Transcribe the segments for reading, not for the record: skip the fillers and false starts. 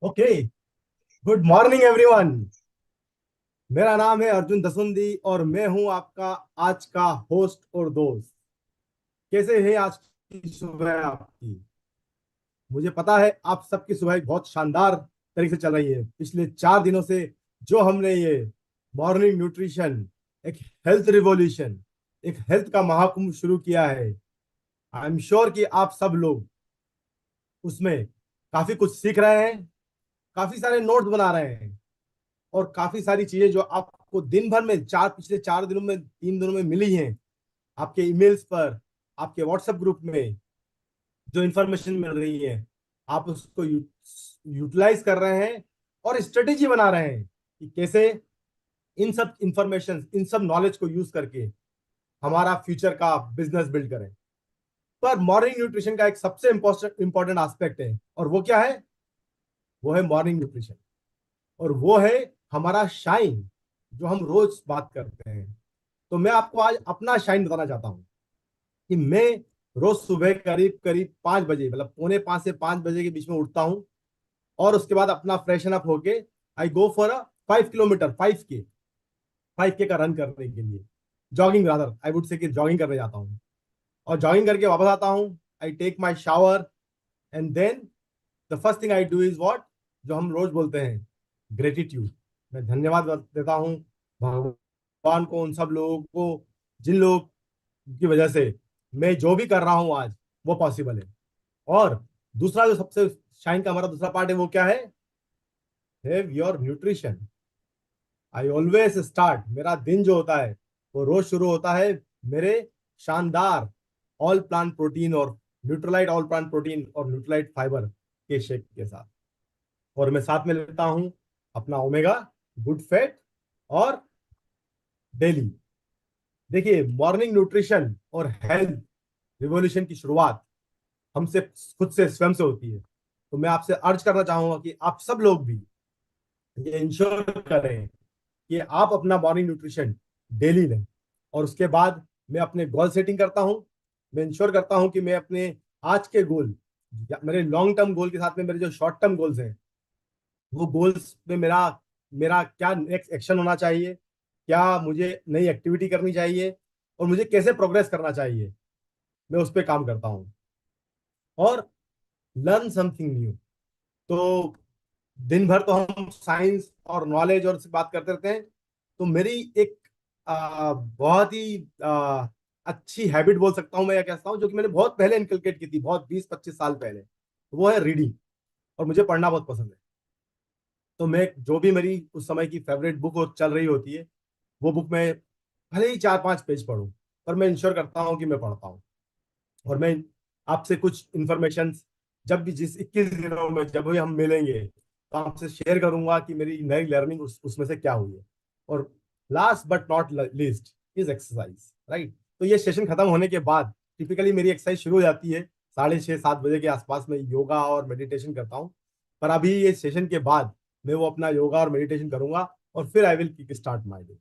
Okay. Good morning everyone. मेरा नाम है अर्जुन दसुंदी और मैं हूं आपका आज का होस्ट और दोस्त। कैसे है आज की सुबह आपकी? मुझे पता है आप सबकी सुबह बहुत शानदार तरीके से चल रही है। पिछले 4 दिनों से जो हमने ये मॉर्निंग न्यूट्रिशन, एक हेल्थ रिवॉल्यूशन, एक हेल्थ का महाकुंभ शुरू किया है। आई एम श्योर कि आप सब लोग उसमें काफी कुछ सीख रहे हैं, काफी सारे नोट्स बना रहे हैं और काफी सारी चीजें जो आपको दिन भर में पिछले 4 दिनों में 3 दिनों में मिली हैं, आपके ईमेल्स पर, आपके व्हाट्सएप ग्रुप में जो इंफॉर्मेशन मिल रही है, आप उसको यूटिलाइज कर रहे हैं और स्ट्रेटेजी बना रहे हैं कि कैसे इन सब इंफॉर्मेशन, इन सब नॉलेज को यूज करके हमारा फ्यूचर का बिजनेस बिल्ड करें। पर मॉर्निंग न्यूट्रिशन का एक सबसे इंपॉर्टेंट एस्पेक्ट है और वो क्या है? वो है मॉर्निंग न्यूट्रिशन और वो है हमारा शाइन, जो हम रोज बात करते हैं। तो मैं आपको आज अपना शाइन बताना चाहता हूं कि मैं रोज सुबह करीब करीब 5 बजे, मतलब पौने 5 से 5 बजे के बीच में उठता हूं और उसके बाद अपना फ्रेशन अप होके आई go for a 5 kilometre, 5K का रन करने के लिए, jogging rather I would say कि जॉगिंग करने जाता हूँ। और जॉगिंग करके वापस आता हूँ, I take my shower and then the first thing I do is what, जो हम रोज बोलते हैं, ग्रेटिट्यूड। मैं धन्यवाद देता हूँ भगवान को, उन सब लोगों को जिन लोग की वजह से मैं जो भी कर रहा हूं आज वो पॉसिबल है। और दूसरा जो सबसे शाइन का हमारा दूसरा पार्ट है वो क्या है? Have your nutrition. I always start, मेरा दिन जो होता है वो रोज शुरू होता है मेरे शानदार ऑल प्लांट प्रोटीन और न्यूट्रलाइट ऑल प्लांट प्रोटीन और न्यूट्रलाइट फाइबर के शेक के साथ। और मैं साथ में लेता हूं अपना ओमेगा गुड फैट और डेली। देखिए, मॉर्निंग न्यूट्रिशन और हेल्थ रिवॉल्यूशन की शुरुआत हमसे खुद से, स्वयं से होती है। तो मैं आपसे अर्ज करना चाहूंगा कि आप सब लोग भी ये इंश्योर करें कि आप अपना मॉर्निंग न्यूट्रिशन डेली लें। और उसके बाद मैं अपने गोल सेटिंग करता हूं। मैं इंश्योर करता हूं कि मैं अपने आज के गोल, मेरे लॉन्ग टर्म गोल के साथ में मेरे जो शॉर्ट टर्म गोल्स हैं, वो गोल्स में मेरा मेरा क्या नेक्स्ट एक्शन होना चाहिए, क्या मुझे नई एक्टिविटी करनी चाहिए और मुझे कैसे प्रोग्रेस करना चाहिए, मैं उस पर काम करता हूँ। और लर्न समथिंग न्यू। तो दिन भर तो हम साइंस और नॉलेज और से बात करते रहते हैं। तो मेरी एक बहुत ही अच्छी हैबिट बोल सकता हूँ मैं, या कहता हूँ, जो कि मैंने बहुत पहले इनकलकेट की थी, बहुत 20-25 साल पहले, वो है रीडिंग। और मुझे पढ़ना बहुत पसंद है। तो मैं जो भी मेरी उस समय की फेवरेट बुक चल रही होती है, वो बुक में भले ही 4-5 पेज पढूं, पर मैं इंश्योर करता हूँ कि मैं पढ़ता हूँ। और मैं आपसे कुछ इंफॉर्मेशन जब भी, जिस 21 दिनों में जब भी हम मिलेंगे, तो आपसे शेयर करूंगा कि मेरी नई लर्निंग उसमें से क्या हुई है। और last but not least is exercise, right? तो ये सेशन खत्म होने के बाद टिपिकली मेरी एक्सरसाइज शुरू हो जाती है 6:30-7 बजे के आसपास में। योगा और मेडिटेशन करता हूँ, पर अभी ये सेशन के बाद मैं वो अपना योगा और मेडिटेशन करूंगा और फिर I will kick start my day.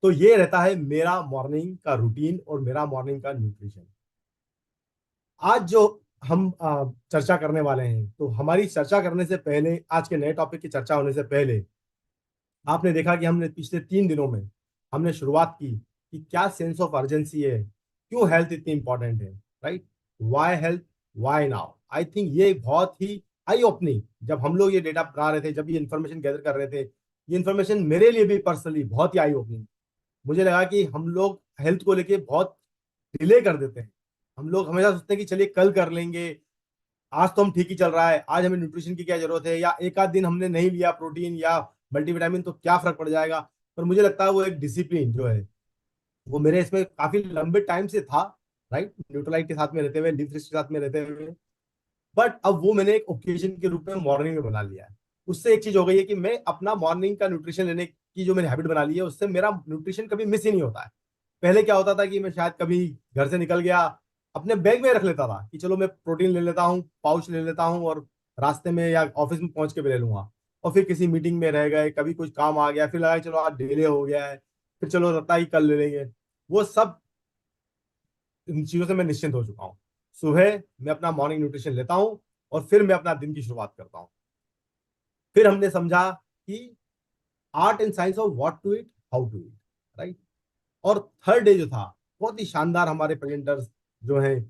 तो ये रहता है मेरा मॉर्निंग का रूटीन और मेरा मॉर्निंग का न्यूट्रिशन। आज जो हम चर्चा करने वाले हैं, तो हमारी चर्चा करने से पहले, आज के नए टॉपिक की चर्चा होने से पहले, आपने देखा कि हमने पिछले 3 दिनों में हमने शुरुआत की कि क्या सेंस ऑफ अर्जेंसी है, क्यों हेल्थ इतनी इंपॉर्टेंट है, right? Why health, why now. I think ये बहुत ही आई ओपनिंग, जब हम लोग ये डेटा बना रहे थे, जब ये इन्फॉर्मेशन गैदर कर रहे थे, ये इन्फॉर्मेशन मेरे लिए भी पर्सनली बहुत ही आई ओपनिंग। मुझे लगा कि हम लोग हेल्थ को लेके बहुत डिले कर देते हैं। हम लोग हमेशा सोचते हैं कि चलिए कल कर लेंगे, आज तो हम ठीक ही चल रहा है, आज हमें न्यूट्रिशन की क्या जरूरत है, या एक आध दिन हमने नहीं लिया प्रोटीन या मल्टीविटामिन तो क्या फर्क पड़ जाएगा। पर मुझे लगता है वो एक डिसिप्लिन जो है, वो मेरे इसमें काफी लंबे टाइम से था, राइट? न्यूट्रलाइट के साथ में रहते हुए, लीफ के साथ में रहते हुए। बट अब वो मैंने एक ओकेजन के रूप में मॉर्निंग में बना लिया है। उससे एक चीज हो गई है कि मैं अपना मॉर्निंग का न्यूट्रिशन लेने की जो मैंने हैबिट बना ली है, उससे मेरा न्यूट्रिशन कभी मिस ही नहीं होता है। पहले क्या होता था कि मैं शायद कभी घर से निकल गया, अपने बैग में रख लेता था कि चलो मैं प्रोटीन ले लेता हूँ, पाउच ले लेता हूँ और रास्ते में या ऑफिस में पहुंच के भी ले लूंगा। और फिर किसी मीटिंग में रह गए, कभी कुछ काम आ गया, फिर लगा कि चलो आज डिले हो गया है, फिर चलो लगता है कि कल ले लेंगे। वो सब इन चीजों से मैं निश्चिंत हो चुका हूँ। सुबह मैं अपना मॉर्निंग न्यूट्रिशन लेता हूँ और फिर मैं अपना दिन की शुरुआत करता हूँ। फिर हमने समझा कि art and science of what to eat, how to eat, right. और थर्ड डे जो था, बहुत ही शानदार हमारे प्रेजेंटर्स जो हैं,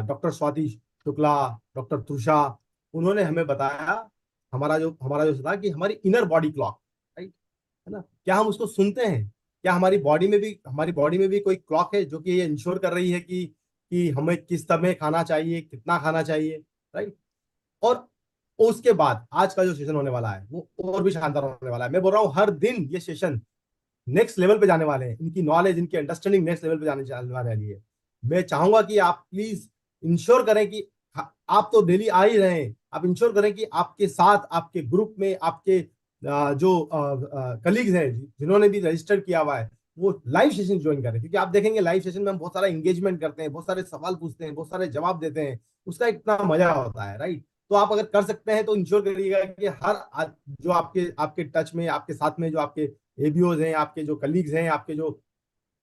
डॉक्टर स्वाति शुक्ला, डॉक्टर त्रुषा, उन्होंने हमें बताया हमारा जो था कि हमारी इनर बॉडी क्लॉक, राइट, है ना, क्या हम उसको सुनते हैं? क्या हमारी बॉडी में भी कोई क्लॉक है जो कि ये इंश्योर कर रही है कि हमें किस समय खाना चाहिए, कितना खाना चाहिए, राइट। और उसके बाद आज का जो सेशन होने वाला है वो और भी शानदार होने वाला है। मैं बोल रहा हूँ हर दिन ये सेशन नेक्स्ट लेवल पे जाने वाले हैं, इनकी नॉलेज, इनकी अंडरस्टैंडिंग नेक्स्ट लेवल पे जाने वाली है। मैं चाहूंगा कि आप प्लीज इंश्योर करें कि आप तो डेली आ ही रहे हैं, आप इंश्योर करें कि आपके साथ, आपके ग्रुप में, आपके जो कलीग्स हैं जिन्होंने भी रजिस्टर किया हुआ है, वो लाइव सेशन ज्वाइन करें। क्योंकि आप देखेंगे लाइव सेशन में हम बहुत सारा एंगेजमेंट करते हैं, बहुत सारे सवाल पूछते हैं, बहुत सारे जवाब देते हैं, उसका इतना मजा होता है, राइट। तो आप अगर कर सकते हैं तो इंश्योर करिएगा कि जो आपके आपके टच में, आपके साथ में जो आपके एबीओज हैं, आपके जो कलीग्स हैं, आपके जो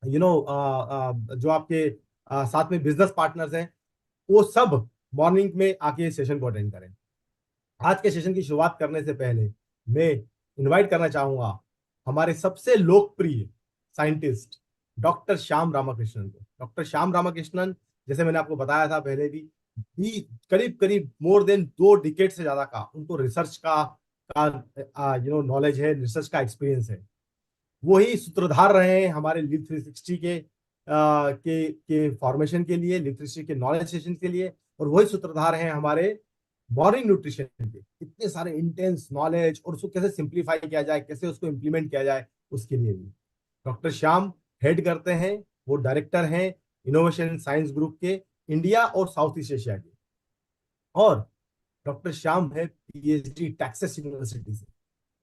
जो आपके साथ में बिजनेस पार्टनर्स हैं, वो सब मॉर्निंग में आके सेशन को अटेंड करें। आज के सेशन की शुरुआत करने से पहले मैं इनवाइट करना चाहूंगा हमारे सबसे लोकप्रिय साइंटिस्ट डॉक्टर श्याम रामाकृष्णन को। डॉक्टर श्याम रामाकृष्णन, जैसे मैंने आपको बताया था पहले भी करीब करीब मोर देन 2 डिकेड से ज्यादा का उनको रिसर्च का नॉलेज है, रिसर्च का एक्सपीरियंस है। वही सूत्रधार रहे हैं हमारे लिव 360 के फॉर्मेशन के लिए, लिव 360 के नॉलेज सेशन के लिए, और वही सूत्रधार हैं हमारे मॉर्निंग न्यूट्रिशन के। इतने सारे इंटेंस नॉलेज और उसको कैसे सिंप्लीफाई किया जाए, कैसे उसको इम्प्लीमेंट किया जाए, उसके लिए भी डॉक्टर श्याम हेड करते हैं। वो डायरेक्टर हैं इनोवेशन साइंस ग्रुप के इंडिया और साउथ ईस्ट एशिया के। और डॉक्टर श्याम है पीएचडी टेक्सास यूनिवर्सिटी से।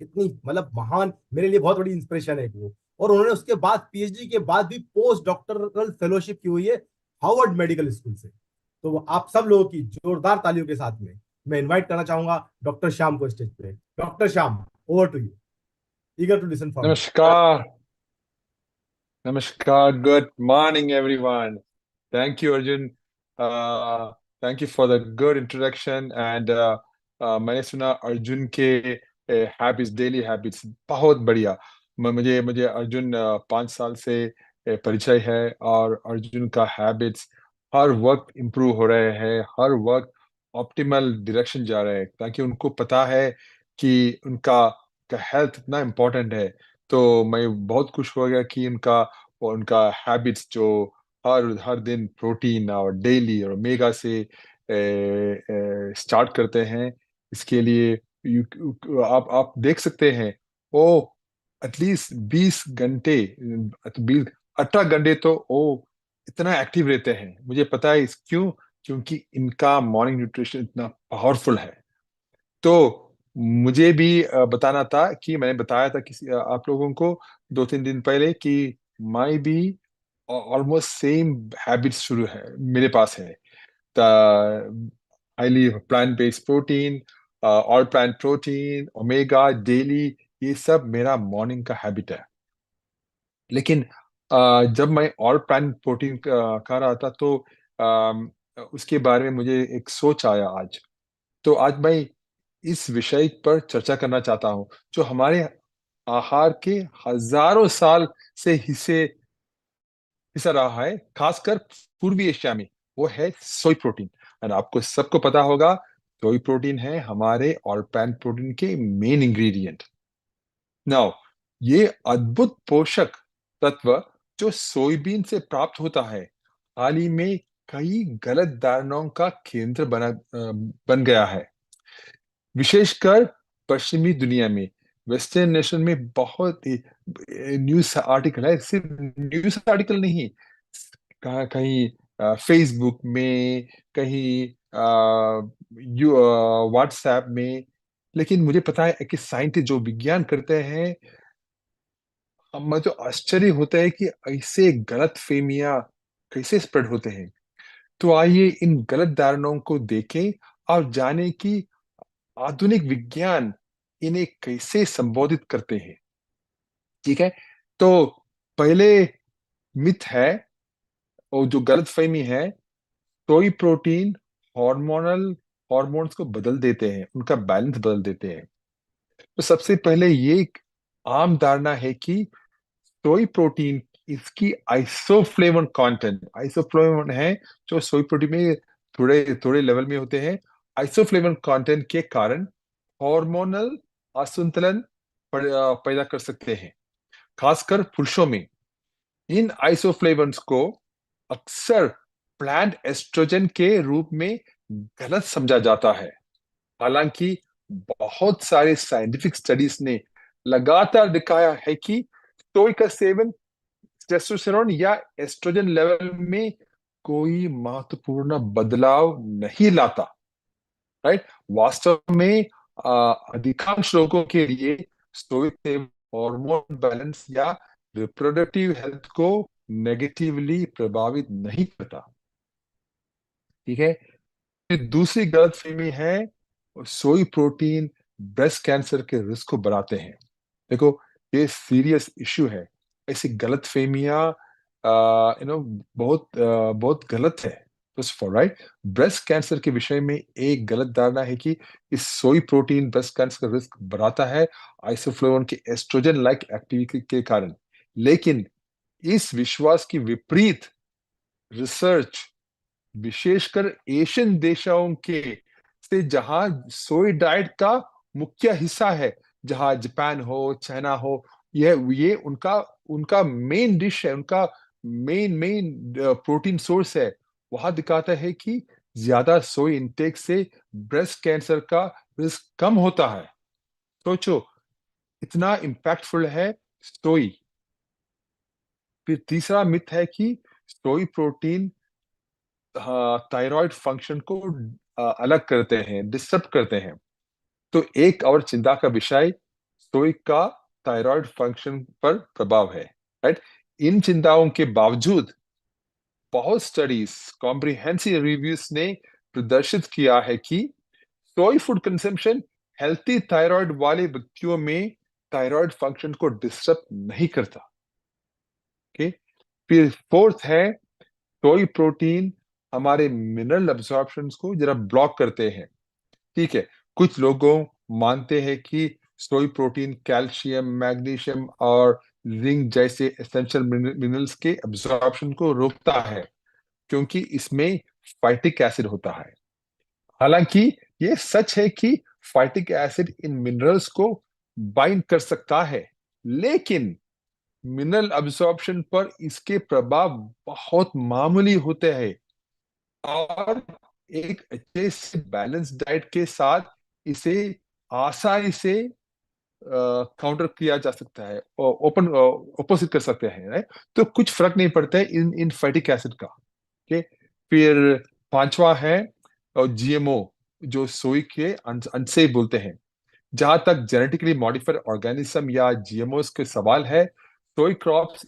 इतनी मतलब महान, मेरे लिए बहुत बड़ी इंस्पिरेशन है वो। और उन्होंने उसके बाद पीएचडी के बाद भी पोस्ट डॉक्टरल फेलोशिप की हुई है हार्वर्ड मेडिकल स्कूल से। तो आप सब लोगों की जोरदार तालियों के साथ में मैं इनवाइट करना चाहूंगा डॉक्टर श्याम को स्टेज पे। Doctor Shyam, over to you, eager to listen from you. Namaskar, Namaskar. Good morning, everyone. Thank you, Arjun. Thank you for the good introduction. And मैंने सुना अर्जुन के हैबिट्स, डेली हैबिट्स बहुत बढ़िया। मुझे मुझे अर्जुन 5 साल से परिचय है, और अर्जुन का हैबिट्स हर वक्त इम्प्रूव हो रहे हैं, हर वक्त ऑप्टिमल डायरेक्शन जा रहे हैं, ताकि उनको पता है कि उनका हेल्थ इतना इम्पोर्टेंट है। तो मैं बहुत खुश हो गया कि उनका हैबिट्स जो हर हर दिन प्रोटीन और डेली और ओमेगा से स्टार्ट करते हैं। इसके लिए आप देख सकते हैं, वो एटलीस्ट 20 घंटे, 20 18 घंटे तो वो इतना एक्टिव रहते हैं। मुझे पता है इस क्यों, क्योंकि इनका मॉर्निंग न्यूट्रिशन इतना पावरफुल है। तो मुझे भी बताना था कि मैंने बताया था आप लोगों को 2-3 दिन पहले कि मैं भी ऑलमोस्ट सेम हैबिट्स शुरू है मेरे पास है। Highly plant based protein, all plant protein, omega daily, ये सब मेरा मॉर्निंग का हैबिट है। लेकिन जब मैं ऑल प्लांट प्रोटीन खा रहा था, तो उसके बारे में मुझे एक सोच आया आज। तो आज मैं इस विषय पर चर्चा करना चाहता हूं, जो हमारे आहार के हजारों साल से हिस्सा रहा है, खासकर पूर्वी एशिया में। वो है सोई प्रोटीन। और आपको सबको पता होगा, सोई प्रोटीन है हमारे ऑल प्लांट प्रोटीन के मेन इंग्रेडिएंट। नाउ, ये अद्भुत पोषक तत्व जो सोयाबीन से प्राप्त होता है, हाल ही में कई गलत धारणाओं का केंद्र बन गया है। विशेषकर पश्चिमी दुनिया में, वेस्टर्न नेशन में बहुत ही न्यूज आर्टिकल है। सिर्फ न्यूज आर्टिकल नहीं, कहीं फेसबुक में, कहीं व्हाट्सएप में। लेकिन मुझे पता है कि साइंटिस्ट जो विज्ञान करते हैं, हमें तो आश्चर्य होता है कि ऐसे गलत फेमिया कैसे स्प्रेड होते हैं। तो आइए इन गलत धारणाओं को देखें और जानें कि आधुनिक विज्ञान इन्हें कैसे संबोधित करते हैं। ठीक है। तो पहले मिथ है, और जो गलतफहमी है, सोई प्रोटीन हार्मोनल हॉर्मोन्स को बदल देते हैं, उनका बैलेंस बदल देते हैं। तो सबसे पहले ये एक आम धारणा है कि सोई प्रोटीन, इसकी आइसोफ्लेवोन कंटेंट, आइसोफ्लेवोन है जो सोई प्रोटीन में थोड़े थोड़े लेवल में होते हैं, आइसोफ्लेवोन कंटेंट के कारण हार्मोनल असंतुलन पैदा कर सकते हैं, खासकर पुरुषों में। इन आइसोफ्लेवोन्स को अक्सर प्लांट एस्ट्रोजन के रूप में गलत समझा जाता है। हालांकि बहुत सारे साइंटिफिक स्टडीज ने लगातार दिखाया है कि सोई का सेवन टेस्टोस्टेरोन या एस्ट्रोजन लेवल में कोई महत्वपूर्ण बदलाव नहीं लाता। राइट। वास्तव में अधिकांश लोगों के लिए सोई सेवन हार्मोन बैलेंस या रिप्रोडक्टिव हेल्थ को नेगेटिवली प्रभावित नहीं करता। ठीक है। फिर दूसरी गलतफहमी है, सोई प्रोटीन ब्रेस्ट कैंसर के रिस्क को बढ़ाते हैं। देखो, ये सीरियस इशू है। ऐसी गलतफहमियां बहुत गलत है। First of all, right, breast cancer के विषय में एक गलत धारणा है कि इस सोई प्रोटीन ब्रेस्ट कैंसर का रिस्क बढ़ाता है आइसोफ्लेवोन के एस्ट्रोजन लाइक एक्टिविटी के कारण। लेकिन इस विश्वास की विपरीत रिसर्च, विशेषकर एशियन देशों के से जहां सोई डाइट का मुख्य हिस्सा है, जहां जापान हो, चाइना हो, ये उनका उनका मेन डिश है, उनका मेन मेन प्रोटीन सोर्स है, वहां दिखाता है कि ज्यादा सोई इंटेक से ब्रेस्ट कैंसर का रिस्क कम होता है। सोचो, इतना इम्पैक्टफुल है सोई। फिर तीसरा मिथ है कि सोई प्रोटीन थायराइड फंक्शन को अलग करते हैं, डिस्टर्ब करते हैं। तो एक और चिंता का विषय सोई का थायराइड फंक्शन पर प्रभाव है। राइट। इन चिंताओं के बावजूद बहुत स्टडीज, कॉम्प्रिहेंसिव रिव्यूज ने प्रदर्शित किया है कि सोई फूड कंजम्पशन हेल्थी थायराइड वाले व्यक्तियों में थायराइड फंक्शन को डिस्टर्ब नहीं करता। ओके। फिर फोर्थ है, सोई प्रोटीन हमारे मिनरल अब्जॉर्प्शन को जरा ब्लॉक करते हैं। ठीक है। कुछ लोगों मानते हैं कि सोई प्रोटीन कैल्शियम, मैग्नीशियम और जिंक जैसे एसेंशियल मिनरल्स के अब्जॉर्प्शन को रोकता है, क्योंकि इसमें फाइटिक एसिड होता है। हालांकि ये सच है कि फाइटिक एसिड इन मिनरल्स को बाइंड कर सकता है, लेकिन मिनरल अब्जॉर्प्शन पर इसके प्रभाव बहुत मामूली होते हैं। और एक अच्छे से बैलेंस डाइट के साथ इसे आसानी से काउंटर किया जा सकता है, ओपन ऑपोजिट कर सकते हैं, right? तो कुछ फर्क नहीं पड़ता है इन इन फैटिक एसिड का। ओके। फिर पांचवा है जीएमओ, जो सोई के अनसेफ बोलते हैं। जहां तक जेनेटिकली मॉडिफाइड ऑर्गेनिज्म या जीएमओ के सवाल है, सोई क्रॉप्स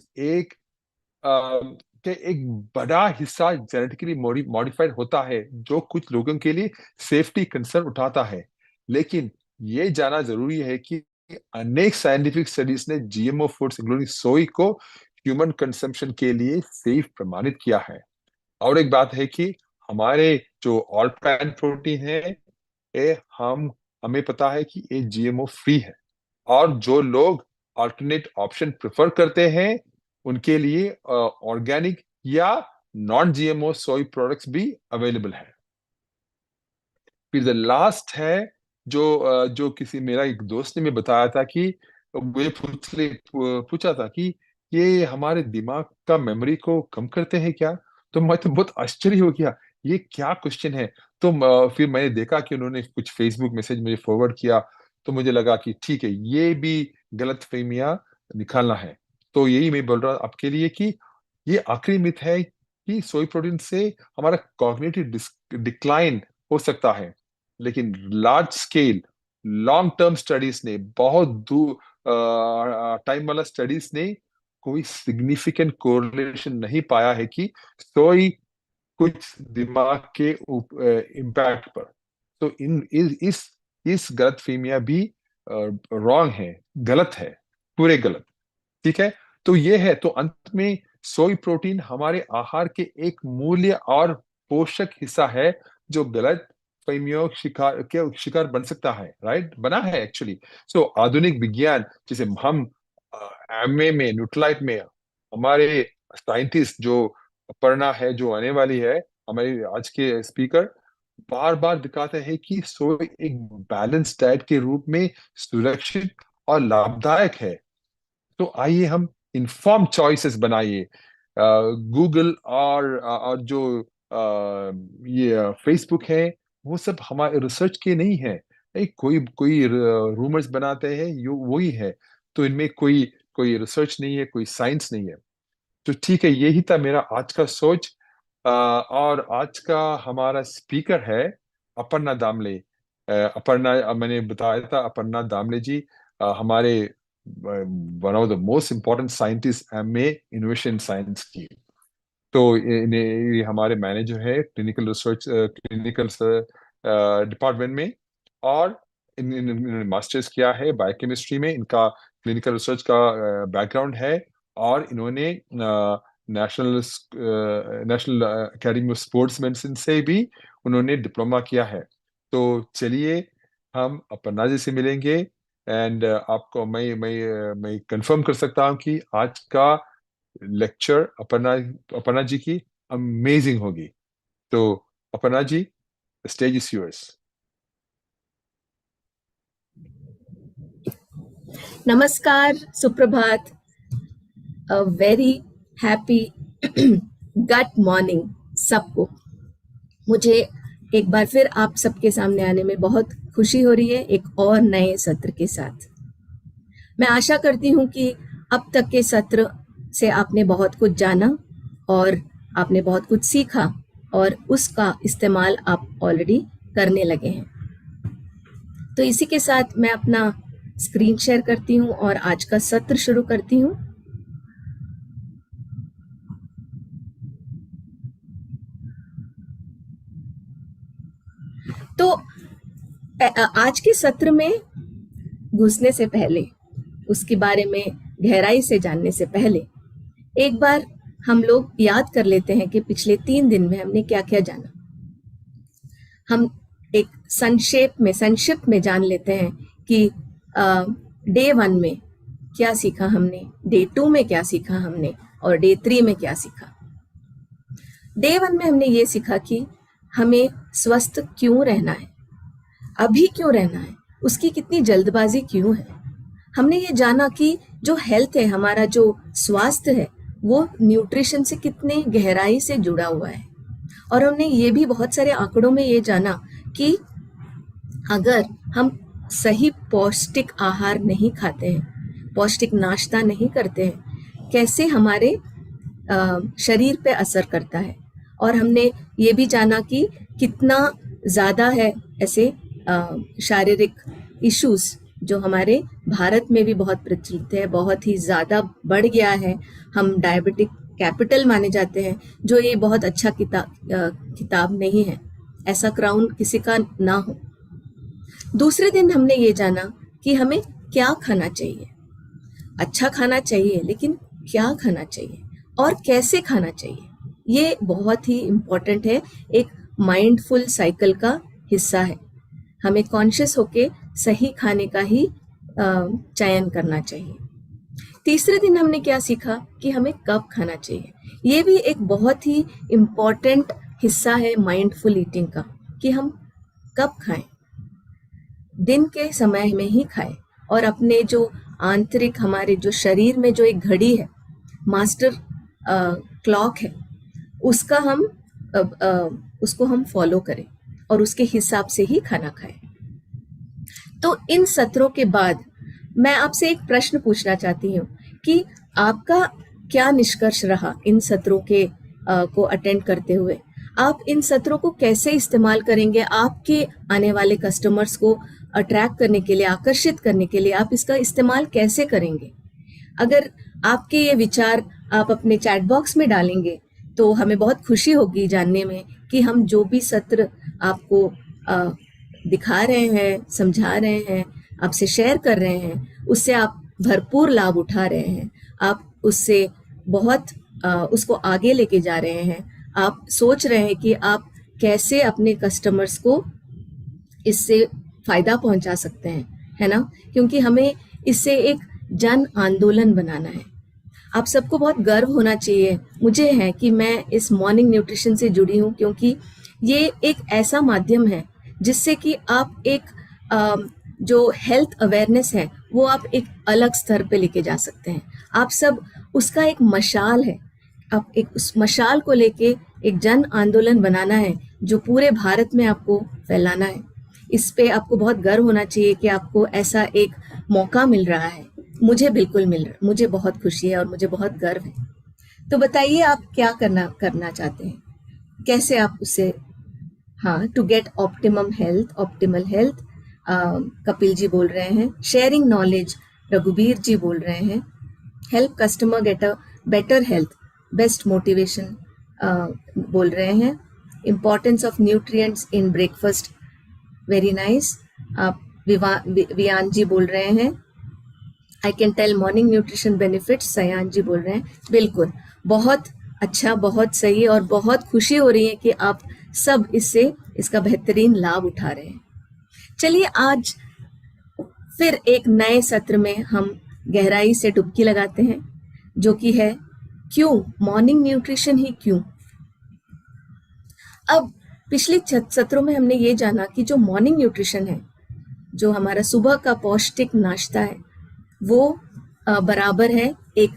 के एक बड़ा हिस्सा जेनेटिकली मॉडिफाइड होता है, जो कुछ लोगों के लिए सेफ्टी कंसर्न उठाता है। लेकिन ये जाना जरूरी है कि अनेक साइंटिफिक स्टडीज ने जीएमओ फूड्स इंक्लूडिंग सोई को ह्यूमन कंजम्पशन के लिए सेफ प्रमाणित किया है। और एक बात है कि हमारे जो ऑल प्लांट प्रोटीन है, ये हमें पता है कि ये जीएमओ फ्री है। और जो लोग अल्टरनेट ऑप्शन प्रेफर करते हैं, उनके लिए ऑर्गेनिक या नॉन जीएमओ सोई प्रोडक्ट्स भी अवेलेबल है। फिर द लास्ट है, जो किसी मेरा एक दोस्त ने मुझे बताया था कि मुझे पूछा था कि ये हमारे दिमाग का मेमोरी को कम करते हैं क्या। तो मैं तो बहुत आश्चर्य हो गया, ये क्या क्वेश्चन है। तो फिर मैंने देखा कि उन्होंने कुछ फेसबुक मैसेज मुझे फॉरवर्ड किया। तो मुझे लगा कि ठीक है, ये भी गलत फहमियां निकालना है। तो यही मैं बोल रहा हूँ आपके लिए कि ये आखिरी मिथ है कि सोई प्रोटीन से हमारा कॉग्निटिव डिक्लाइन हो सकता है। लेकिन large scale long term studies ने, बहुत दूर टाइम वाला स्टडीज ने कोई सिग्निफिकेंट कोरिलेशन नहीं पाया है कि सोई कुछ दिमाग के इम्पैक्ट पर। तो इस गलतफहमियां भी रॉन्ग है, गलत है, पूरे गलत। ठीक है। तो ये है, तो अंत में सोई प्रोटीन हमारे आहार के एक मूल्य और पोषक हिस्सा है, जो गलत फहमियों शिकार के शिकार बन सकता है, राइट, बना है एक्चुअली। सो आधुनिक विज्ञान, जैसे हम एमए में, न्यूट्रलाइट में, हमारे साइंटिस्ट जो अपर्णा है, जो आने वाली है, हमारे आज के स्पीकर बार बार दिखाते हैं कि सोय एक बैलेंस डाइट के रूप में सुरक्षित और लाभदायक है। तो आइए हम इन्फॉर्म चॉइसेस बनाइए। गूगल और जो ये फेसबुक है, वो सब हमारे रिसर्च के नहीं है। कोई कोई रूमर्स बनाते हैं, यो वही है। तो इनमें कोई कोई रिसर्च नहीं है, कोई साइंस नहीं है। तो ठीक है, यही था मेरा आज का सोच। और आज का हमारा स्पीकर है अपर्णा दामले। अपर्णा, मैंने बताया था, अपर्णा दामले जी हमारे one of the most important scientist में इनोवेशन साइंस की। तो ये हमारे मैनेजर है क्लिनिकल रिसर्च, क्लिनिकल डिपार्टमेंट में। और इन्होंने मास्टर्स किया है बायोकेमिस्ट्री में, इनका क्लिनिकल रिसर्च का बैकग्राउंड है। और इन्होंने national national academy of sports medicine से भी उन्होंने डिप्लोमा किया है। तो चलिए हम अपर्णा जी से मिलेंगे। एंड आपको मैं कंफर्म कर सकता हूँ कि आज का लेक्चर अपर्णा अपर्णा जी की अमेजिंग होगी। तो Aparna ji, the stage is yours. नमस्कार, सुप्रभात, a very happy good morning सबको। मुझे एक बार फिर आप सबके सामने आने में बहुत खुशी हो रही है, एक और नए सत्र के साथ। मैं आशा करती हूँ कि अब तक के सत्र से आपने बहुत कुछ जाना और आपने बहुत कुछ सीखा और उसका इस्तेमाल आप ऑलरेडी करने लगे हैं। तो इसी के साथ मैं अपना स्क्रीन शेयर करती हूँ और आज का सत्र शुरू करती हूँ। तो आज के सत्र में घुसने से पहले, उसके बारे में गहराई से जानने से पहले, एक बार हम लोग याद कर लेते हैं कि पिछले 3 दिन में हमने क्या क्या जाना। हम एक संक्षिप्त में जान लेते हैं कि डे 1 में क्या सीखा हमने, डे 2 में क्या सीखा हमने और डे 3 में क्या सीखा। डे 1 में हमने ये सीखा कि हमें स्वस्थ क्यों रहना है, अभी क्यों रहना है, उसकी कितनी जल्दबाजी क्यों है। हमने ये जाना कि जो हेल्थ है, हमारा जो स्वास्थ्य है, वो न्यूट्रिशन से कितने गहराई से जुड़ा हुआ है। और हमने ये भी बहुत सारे आंकड़ों में ये जाना कि अगर हम सही पौष्टिक आहार नहीं खाते हैं, पौष्टिक नाश्ता नहीं करते हैं, कैसे हमारे शरीर पे असर करता है। और हमने ये भी जाना कि कितना ज़्यादा है ऐसे शारीरिक इश्यूज जो हमारे भारत में भी बहुत प्रचलित है, बहुत ही ज़्यादा बढ़ गया है। हम डायबिटिक कैपिटल माने जाते हैं, जो ये बहुत अच्छा किताब नहीं है, ऐसा क्राउन किसी का ना हो। दूसरे दिन हमने ये जाना कि हमें क्या खाना चाहिए। अच्छा खाना चाहिए, लेकिन क्या खाना चाहिए और कैसे खाना चाहिए, ये बहुत ही इम्पोर्टेंट है, एक माइंडफुल साइकिल का हिस्सा है। हमें कॉन्शियस होके सही खाने का ही चयन करना चाहिए। तीसरे दिन हमने क्या सीखा कि हमें कब खाना चाहिए। ये भी एक बहुत ही इम्पोर्टेंट हिस्सा है माइंडफुल ईटिंग का, कि हम कब खाएं, दिन के समय में ही खाएं। और अपने जो आंतरिक, हमारे जो शरीर में जो एक घड़ी है, मास्टर क्लॉक है, उसका हम उसको हम फॉलो करें और उसके हिसाब से ही खाना खाएं। तो इन सत्रों के बाद मैं आपसे एक प्रश्न पूछना चाहती हूँ कि आपका क्या निष्कर्ष रहा इन सत्रों के को अटेंड करते हुए। आप इन सत्रों को कैसे इस्तेमाल करेंगे आपके आने वाले कस्टमर्स को अट्रैक्ट करने के लिए, आकर्षित करने के लिए, आप इसका इस्तेमाल कैसे करेंगे। अगर आपके ये विचार आप अपने चैट बॉक्स में डालेंगे तो हमें बहुत खुशी होगी जानने में कि हम जो भी सत्र आपको दिखा रहे हैं, समझा रहे हैं, आपसे शेयर कर रहे हैं, उससे आप भरपूर लाभ उठा रहे हैं, आप उससे बहुत उसको आगे लेके जा रहे हैं। आप सोच रहे हैं कि आप कैसे अपने कस्टमर्स को इससे फायदा पहुंचा सकते हैं, है ना? क्योंकि हमें इससे एक जन आंदोलन बनाना है। आप सबको बहुत गर्व होना चाहिए, मुझे है, कि मैं इस मॉर्निंग न्यूट्रिशन से जुड़ी हूँ, क्योंकि ये एक ऐसा माध्यम है जिससे कि आप एक जो हेल्थ अवेयरनेस है वो आप एक अलग स्तर पे लेके जा सकते हैं। आप सब उसका एक मशाल है, आप एक उस मशाल को लेके एक जन आंदोलन बनाना है जो पूरे भारत में आपको फैलाना है। इस पे आपको बहुत गर्व होना चाहिए कि आपको ऐसा एक मौका मिल रहा है। मुझे बिल्कुल मिल रहा है, मुझे बहुत खुशी है और मुझे बहुत गर्व है। तो बताइए आप क्या करना चाहते हैं, कैसे आप उसे, हाँ, to get optimal health, Kapil ji बोल रहे हैं। शेयरिंग नॉलेज, रघुबीर जी बोल रहे हैं। Help customer get a better health, best motivation बोल रहे हैं। Importance of nutrients in breakfast, very nice. आप वियान जी बोल रहे हैं। I can tell morning nutrition benefits, Sayan ji बोल रहे हैं। बिल्कुल, बहुत अच्छा, बहुत सही, और बहुत खुशी हो रही है कि आप सब इसका बेहतरीन लाभ उठा रहे हैं। चलिए आज फिर एक नए सत्र में हम गहराई से डुबकी लगाते हैं, जो कि है क्यों मॉर्निंग न्यूट्रिशन ही क्यों। अब पिछले सत्रों में हमने ये जाना कि जो मॉर्निंग न्यूट्रिशन है, जो हमारा सुबह का पौष्टिक नाश्ता है, वो बराबर है एक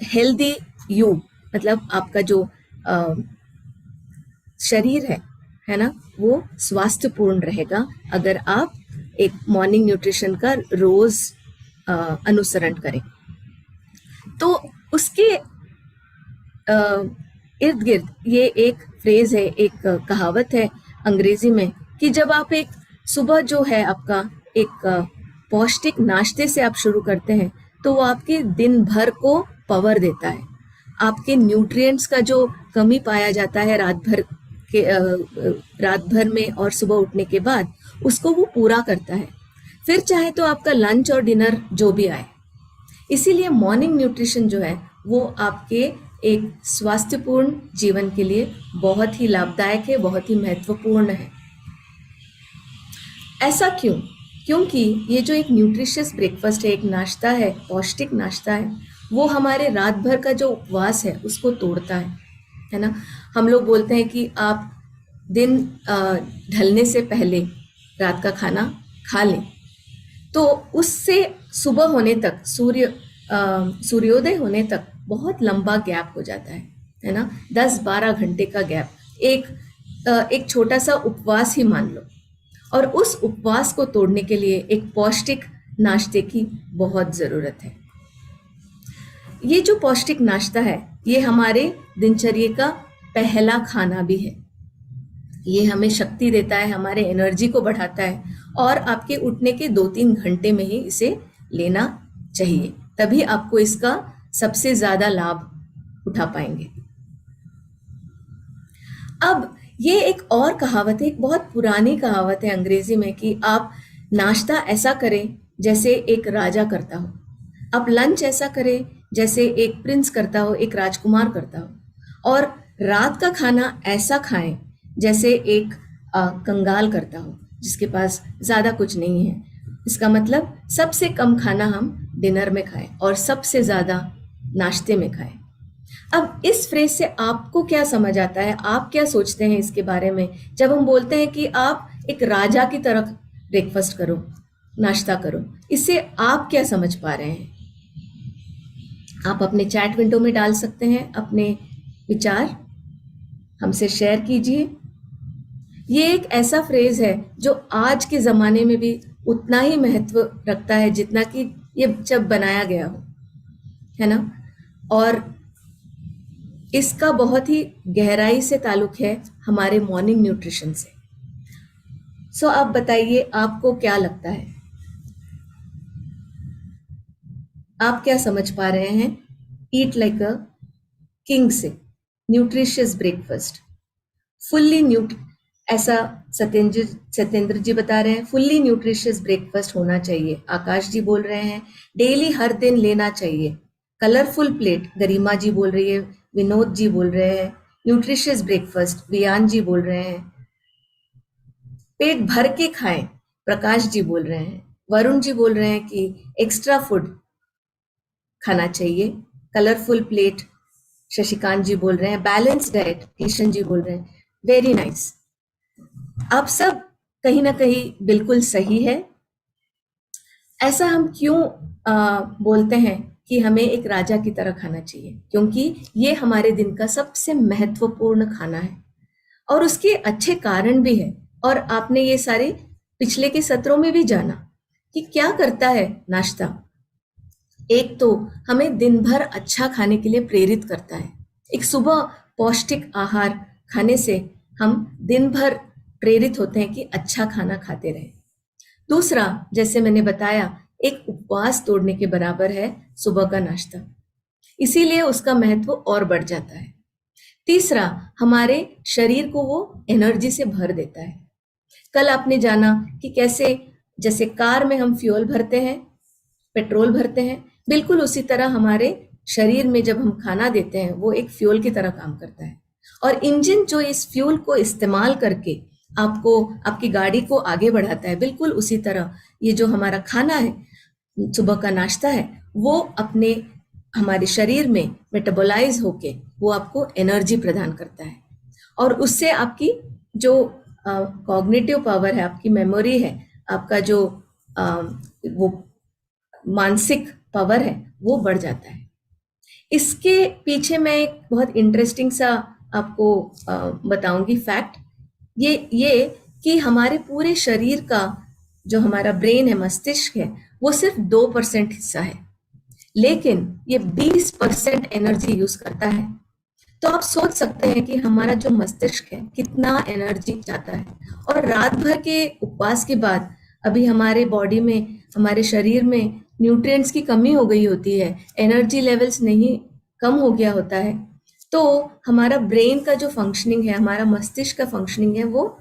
हेल्दी यू, मतलब आपका जो शरीर है ना, वो स्वास्थ्यपूर्ण रहेगा अगर आप एक मॉर्निंग न्यूट्रिशन का रोज अनुसरण करें। तो उसके इर्द गिर्द ये एक फ्रेज है, एक कहावत है अंग्रेजी में, कि जब आप एक सुबह जो है आपका एक पौष्टिक नाश्ते से आप शुरू करते हैं तो वो आपके दिन भर को पावर देता है। आपके न्यूट्रिएंट्स का जो कमी पाया जाता है रात भर में और सुबह उठने के बाद, उसको वो पूरा करता है, फिर चाहे तो आपका लंच और डिनर जो भी आए। इसीलिए मॉर्निंग न्यूट्रिशन जो है वो आपके एक स्वास्थ्यपूर्ण जीवन के लिए बहुत ही लाभदायक है, बहुत ही महत्वपूर्ण है। ऐसा क्यों? क्योंकि ये जो एक न्यूट्रिशियस ब्रेकफास्ट है, एक नाश्ता है, पौष्टिक नाश्ता है, वो हमारे रात भर का जो उपवास है उसको तोड़ता है ना। हम लोग बोलते हैं कि आप दिन ढलने से पहले रात का खाना खा लें, तो उससे सुबह होने तक, सूर्योदय होने तक बहुत लंबा गैप हो जाता है ना, 10-12 घंटे का गैप। एक छोटा सा उपवास ही मान लो, और उस उपवास को तोड़ने के लिए एक पौष्टिक नाश्ते की बहुत ज़रूरत है। ये जो पौष्टिक नाश्ता है ये हमारे दिनचर्या का पहला खाना भी है। ये हमें शक्ति देता है, हमारे एनर्जी को बढ़ाता है, और आपके उठने के 2-3 घंटे में ही इसे लेना चाहिए, तभी आपको इसका सबसे ज़्यादा लाभ उठा पाएंगे। अब ये एक और कहावत है, एक बहुत पुरानी कहावत है अंग्रेजी में, कि आप नाश्ता ऐसा करें जैसे एक राजा करता हो, आप लंच ऐसा करें जैसे एक प्रिंस करता हो, एक राजकुमार करता हो, और रात का खाना ऐसा खाएं जैसे एक कंगाल करता हो, जिसके पास ज़्यादा कुछ नहीं है। इसका मतलब सबसे कम खाना हम डिनर में खाएं और सबसे ज़्यादा नाश्ते में खाएं। अब इस फ्रेज से आपको क्या समझ आता है, आप क्या सोचते हैं इसके बारे में, जब हम बोलते हैं कि आप एक राजा की तरह ब्रेकफास्ट करो, नाश्ता करो, इससे आप क्या समझ पा रहे हैं? आप अपने चैट विंडो में डाल सकते हैं अपने विचार, हमसे शेयर कीजिए। ये एक ऐसा फ्रेज है जो आज के ज़माने में भी उतना ही महत्व रखता है जितना कि ये जब बनाया गया हो, है ना। और इसका बहुत ही गहराई से ताल्लुक है हमारे मॉर्निंग न्यूट्रिशन से। सो आप बताइए, आपको क्या लगता है, आप क्या समझ पा रहे हैं ईट लाइक अ किंग से न्यूट्रिशियस ब्रेकफास्ट, फुल्ली ऐसा सत्येंद्र जी बता रहे हैं, फुल्ली न्यूट्रिशियस ब्रेकफास्ट होना चाहिए। आकाश जी बोल रहे हैं डेली हर दिन लेना चाहिए। कलरफुल प्लेट, गरिमा जी बोल रही है, विनोद जी बोल रहे हैं न्यूट्रिशियस ब्रेकफास्ट, वियान जी बोल रहे हैं पेट भर के खाएं, प्रकाश जी बोल रहे हैं, वरुण जी बोल रहे हैं कि एक्स्ट्रा फूड खाना चाहिए, कलरफुल प्लेट शशिकांत जी बोल रहे हैं, बैलेंस डाइट किशन जी बोल रहे हैं, वेरी नाइस। आप सब कहीं ना कहीं बिल्कुल सही है। ऐसा हम क्यों बोलते हैं कि हमें एक राजा की तरह खाना चाहिए? क्योंकि ये हमारे दिन का सबसे महत्वपूर्ण खाना है और उसके अच्छे कारण भी है। और आपने ये सारे पिछले के सत्रों में भी जाना कि क्या करता है नाश्ता। एक तो हमें दिन भर अच्छा खाने के लिए प्रेरित करता है। एक सुबह पौष्टिक आहार खाने से हम दिन भर प्रेरित होते हैं कि अच्छा खाना खाते रहें। दूसरा, जैसे मैंने बताया, एक उपवास तोड़ने के बराबर है सुबह का नाश्ता, इसीलिए उसका महत्व और बढ़ जाता है। तीसरा, हमारे शरीर को वो एनर्जी से भर देता है। कल आपने जाना कि कैसे जैसे कार में हम फ्यूल भरते हैं, पेट्रोल भरते हैं, बिल्कुल उसी तरह हमारे शरीर में जब हम खाना देते हैं वो एक फ्यूल की तरह काम करता है। और इंजन जो इस फ्यूल को इस्तेमाल करके आपको आपकी गाड़ी को आगे बढ़ाता है, बिल्कुल उसी तरह ये जो हमारा खाना है, सुबह का नाश्ता है, वो अपने हमारे शरीर में मेटाबोलाइज होके वो आपको एनर्जी प्रदान करता है। और उससे आपकी जो कॉग्निटिव पावर है, आपकी मेमोरी है, आपका जो वो मानसिक पावर है, वो बढ़ जाता है। इसके पीछे मैं एक बहुत इंटरेस्टिंग सा आपको बताऊंगी फैक्ट। ये कि हमारे पूरे शरीर का जो हमारा ब्रेन है, मस्तिष्क है, वो सिर्फ 2% हिस्सा है, लेकिन ये 20% एनर्जी यूज करता है। तो आप सोच सकते हैं कि हमारा जो मस्तिष्क है कितना एनर्जी चाहता है। और रात भर के उपवास के बाद अभी हमारे बॉडी में, हमारे शरीर में न्यूट्रिएंट्स की कमी हो गई होती है, एनर्जी लेवल्स नहीं, कम हो गया होता है, तो हमारा ब्रेन का जो फंक्शनिंग है, हमारा मस्तिष्क का फंक्शनिंग है, वो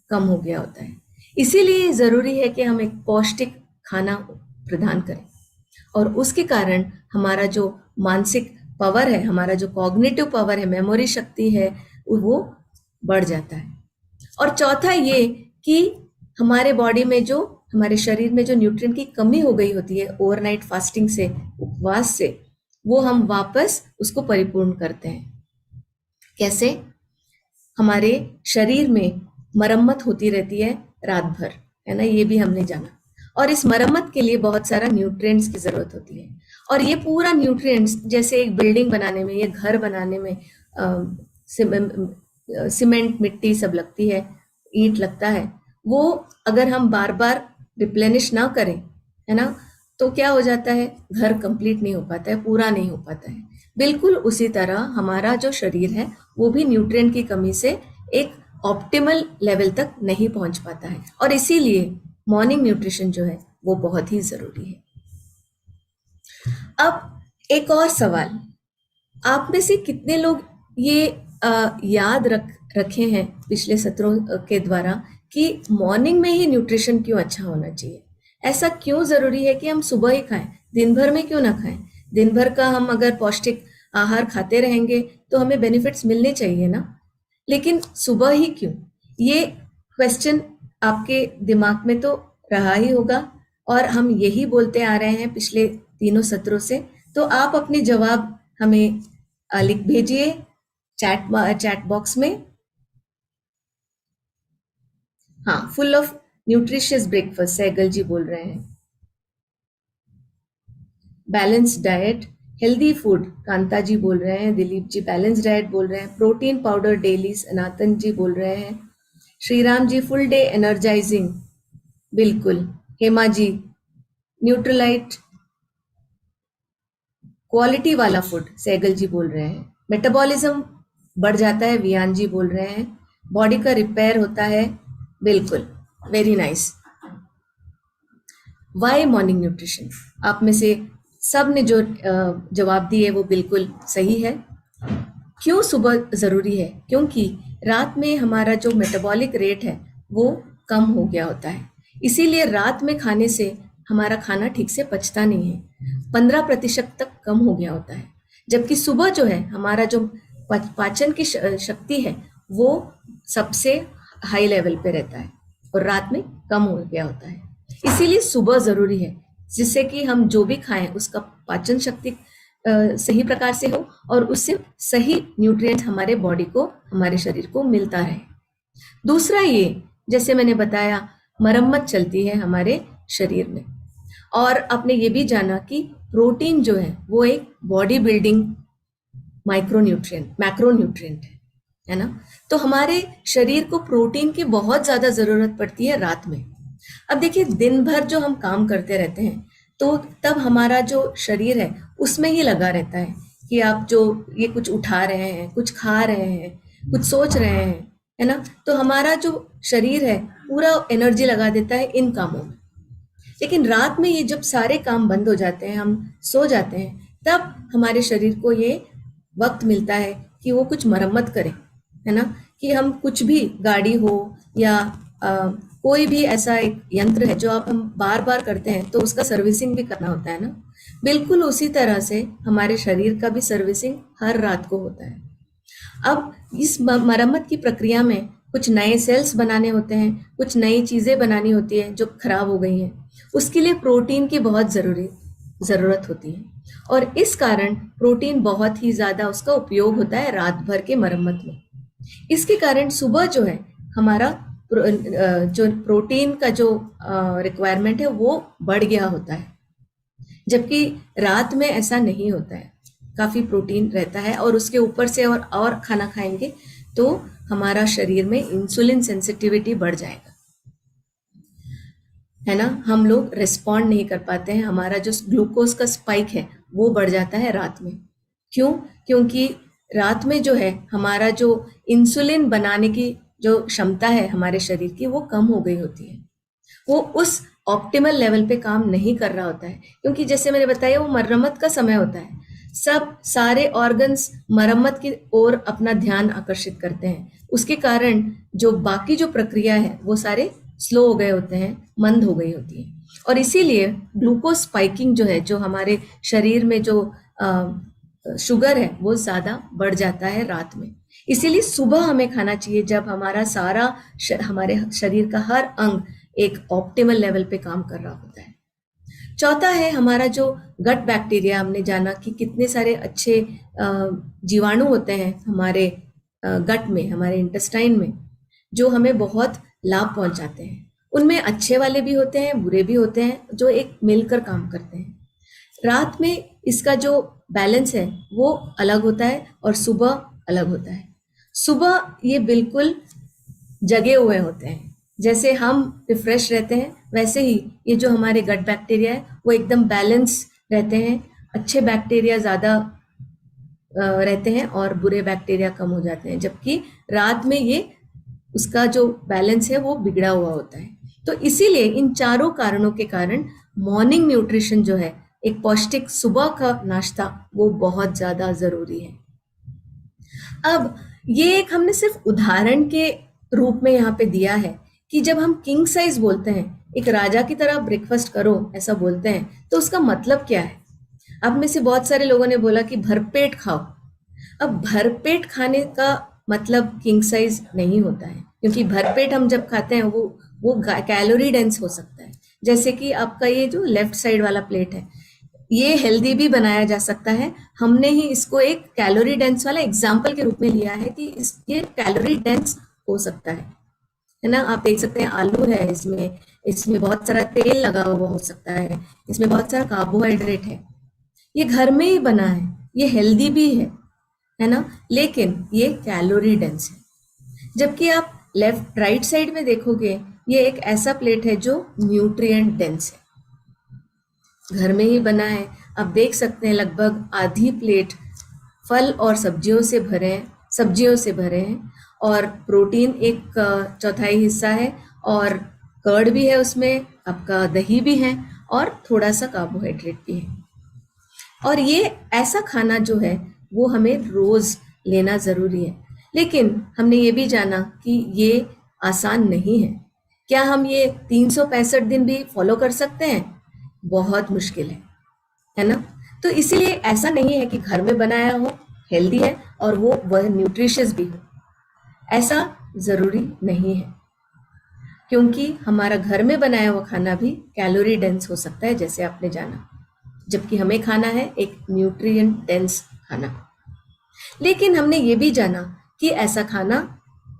कम हो गया होता है। इसीलिए जरूरी है कि हम एक पौष्टिक खाना प्रदान करें और उसके कारण हमारा जो मानसिक पावर है, हमारा जो कॉग्निटिव पावर है, मेमोरी शक्ति है, वो बढ़ जाता है। और चौथा ये कि हमारे बॉडी में जो, हमारे शरीर में जो न्यूट्रिएंट की कमी हो गई होती है ओवरनाइट फास्टिंग से, उपवास से, वो हम वापस उसको परिपूर्ण करते हैं। कैसे? हमारे शरीर में मरम्मत होती रहती है रात भर, है ना, ये भी हमने जाना। और इस मरम्मत के लिए बहुत सारा न्यूट्रिएंट्स की जरूरत होती है। और ये पूरा न्यूट्रिएंट्स, जैसे एक बिल्डिंग बनाने में, ये घर बनाने में सीमेंट, मिट्टी सब लगती है, ईंट लगता है, वो अगर हम बार बार रिप्लेनिश ना करें, है ना, तो क्या हो जाता है, घर कंप्लीट नहीं हो पाता है, पूरा नहीं हो पाता है। बिल्कुल उसी तरह हमारा जो शरीर है वो भी न्यूट्रिएंट की कमी से एक ऑप्टिमल लेवल तक नहीं पहुंच पाता है। और इसीलिए मॉर्निंग न्यूट्रिशन जो है वो बहुत ही जरूरी है। अब एक और सवाल, आप में से कितने लोग ये याद रखे हैं पिछले सत्रों के द्वारा कि मॉर्निंग में ही न्यूट्रिशन क्यों अच्छा होना चाहिए? ऐसा क्यों जरूरी है कि हम सुबह ही खाएं, दिन भर में क्यों ना खाएं? दिन भर का हम अगर पौष्टिक आहार खाते रहेंगे तो हमें बेनिफिट्स मिलने चाहिए ना, लेकिन सुबह ही क्यों? ये क्वेश्चन आपके दिमाग में तो रहा ही होगा और हम यही बोलते आ रहे हैं पिछले तीनों सत्रों से। तो आप अपने जवाब हमें लिख भेजिए चैट बॉक्स में। हाँ, full of nutritious breakfast, Sehgal ji बोल रहे हैं। Balance diet, healthy food, Kanta ji बोल रहे हैं। दिलीप जी बैलेंस डाइट बोल रहे हैं। प्रोटीन पाउडर डेली, सनातन जी बोल रहे हैं। Shriram ji full day energising, बिल्कुल। हेमा जी न्यूट्रलाइट क्वालिटी वाला फूड, सहगल जी बोल रहे हैं। मेटाबॉलिज्म बढ़ जाता है, वियान जी बोल रहे हैं। बॉडी का रिपेयर होता है, बिल्कुल, very nice. Why morning nutrition, आप में से सब ने जो जवाब दिए वो बिल्कुल सही है। क्यों सुबह जरूरी है? क्योंकि रात में हमारा जो मेटाबॉलिक रेट है वो कम हो गया होता है, इसीलिए रात में खाने से हमारा खाना ठीक से पचता नहीं है, 15% तक कम हो गया होता है। जबकि सुबह जो है हमारा जो पाचन की शक्ति है वो सबसे हाई लेवल पे रहता है और रात में कम हो गया होता है। इसीलिए सुबह जरूरी है, जिससे कि हम जो भी खाएं उसका पाचन शक्ति सही प्रकार से हो और उससे सही न्यूट्रिएंट्स हमारे बॉडी को, हमारे शरीर को मिलता रहे। दूसरा, ये जैसे मैंने बताया, मरम्मत चलती है हमारे शरीर में। और आपने ये भी जाना कि प्रोटीन जो है वो एक बॉडी बिल्डिंग मैक्रोन्यूट्रिएंट है ना। तो हमारे शरीर को प्रोटीन की बहुत ज्यादा जरूरत पड़ती है रात में। अब देखिए, दिन भर जो हम काम करते रहते हैं तो तब हमारा जो शरीर है उसमें ये लगा रहता है कि आप जो ये कुछ उठा रहे हैं, कुछ खा रहे हैं, कुछ सोच रहे हैं, है ना। तो हमारा जो शरीर है पूरा एनर्जी लगा देता है इन कामों में। लेकिन रात में ये जब सारे काम बंद हो जाते हैं, हम सो जाते हैं, तब हमारे शरीर को ये वक्त मिलता है कि वो कुछ मरम्मत करे, है ना। कि हम कुछ भी, गाड़ी हो या कोई भी ऐसा एक यंत्र है जो आप हम बार बार करते हैं तो उसका सर्विसिंग भी करना होता है ना। बिल्कुल उसी तरह से हमारे शरीर का भी सर्विसिंग हर रात को होता है। अब इस मरम्मत की प्रक्रिया में कुछ नए सेल्स बनाने होते हैं, कुछ नई चीजें बनानी होती है जो खराब हो गई हैं। उसके लिए प्रोटीन की बहुत जरूरत होती है और इस कारण प्रोटीन बहुत ही ज्यादा उसका उपयोग होता है रात भर के मरम्मत में। इसके कारण सुबह जो है हमारा जो प्रोटीन का जो रिक्वायरमेंट है वो बढ़ गया होता है, जबकि रात में ऐसा नहीं होता है, काफी प्रोटीन रहता है। और उसके ऊपर से और खाना खाएंगे तो हमारा शरीर में इंसुलिन सेंसिटिविटी बढ़ जाएगा, है ना। हम लोग रिस्पॉन्ड नहीं कर पाते हैं, हमारा जो ग्लूकोज का स्पाइक है वो बढ़ जाता है रात में। क्यों? क्योंकि रात में जो है हमारा जो इंसुलिन बनाने की जो क्षमता है हमारे शरीर की वो कम हो गई होती है, वो उस ऑप्टिमल लेवल पे काम नहीं कर रहा होता है। क्योंकि जैसे मैंने बताया, वो मरम्मत का समय होता है, सारे ऑर्गन्स मरम्मत की ओर अपना ध्यान आकर्षित करते हैं। उसके कारण जो बाकी जो प्रक्रिया है वो सारे स्लो हो गए होते हैं, मंद हो गई होती है। और इसीलिए ग्लूकोज स्पाइकिंग जो है, जो हमारे शरीर में जो शुगर है वो ज्यादा बढ़ जाता है रात में। इसीलिए सुबह हमें खाना चाहिए जब हमारा हमारे शरीर का हर अंग एक ऑप्टिमल लेवल पे काम कर रहा होता है। चौथा है हमारा जो गट बैक्टीरिया। हमने जाना कि कितने सारे अच्छे जीवाणु होते हैं हमारे गट में, हमारे इंटेस्टाइन में, जो हमें बहुत लाभ पहुंचाते हैं। उनमें अच्छे वाले भी होते हैं, बुरे भी होते हैं, जो एक मिलकर काम करते हैं। रात में इसका जो बैलेंस है वो अलग होता है और सुबह अलग होता है। सुबह ये बिल्कुल जगे हुए होते हैं, जैसे हम रिफ्रेश रहते हैं वैसे ही ये जो हमारे गट बैक्टीरिया है वो एकदम बैलेंस रहते हैं। अच्छे बैक्टीरिया ज्यादा रहते हैं और बुरे बैक्टीरिया कम हो जाते हैं, जबकि रात में ये उसका जो बैलेंस है वो बिगड़ा हुआ होता है। तो इसीलिए इन चारों कारणों के कारण मॉर्निंग न्यूट्रिशन जो है, एक पौष्टिक सुबह का नाश्ता, वो बहुत ज्यादा जरूरी है। अब ये एक हमने सिर्फ उदाहरण के रूप में यहाँ पे दिया है कि जब हम किंग साइज बोलते हैं, एक राजा की तरह ब्रेकफास्ट करो ऐसा बोलते हैं, तो उसका मतलब क्या है। अब में से बहुत सारे लोगों ने बोला कि भरपेट खाओ। अब भरपेट खाने का मतलब किंग साइज नहीं होता है, क्योंकि भरपेट हम जब खाते हैं वो कैलोरी डेंस हो सकता है। जैसे कि आपका ये जो लेफ्ट साइड वाला प्लेट है, ये हेल्दी भी बनाया जा सकता है। हमने ही इसको एक कैलोरी डेंस वाला एग्जाम्पल के रूप में लिया है कि ये कैलोरी डेंस हो सकता है ना। आप देख सकते हैं आलू है, इसमें बहुत सारा तेल लगा हुआ हो सकता है, इसमें बहुत सारा कार्बोहाइड्रेट है। ये घर में ही बना है, ये हेल्दी भी है ना, लेकिन ये कैलोरी डेंस है। जबकि आप लेफ्ट राइट साइड में देखोगे, ये एक ऐसा प्लेट है जो न्यूट्रिएंट डेंस है, घर में ही बना है। आप देख सकते हैं लगभग आधी प्लेट फल और सब्जियों से भरे हैं और प्रोटीन एक चौथाई हिस्सा है और कर्ड भी है, उसमें आपका दही भी है और थोड़ा सा कार्बोहाइड्रेट भी है। और ये ऐसा खाना जो है वो हमें रोज लेना जरूरी है। लेकिन हमने ये भी जाना कि ये आसान नहीं है। क्या हम ये 365 दिन भी फॉलो कर सकते हैं? बहुत मुश्किल है ना। तो इसीलिए ऐसा नहीं है कि घर में बनाया हो, हेल्दी है और वह न्यूट्रिशियस भी हो, ऐसा जरूरी नहीं है। क्योंकि हमारा घर में बनाया हुआ खाना भी कैलोरी डेंस हो सकता है, जैसे आपने जाना, जबकि हमें खाना है एक न्यूट्रिएंट डेंस खाना। लेकिन हमने ये भी जाना कि ऐसा खाना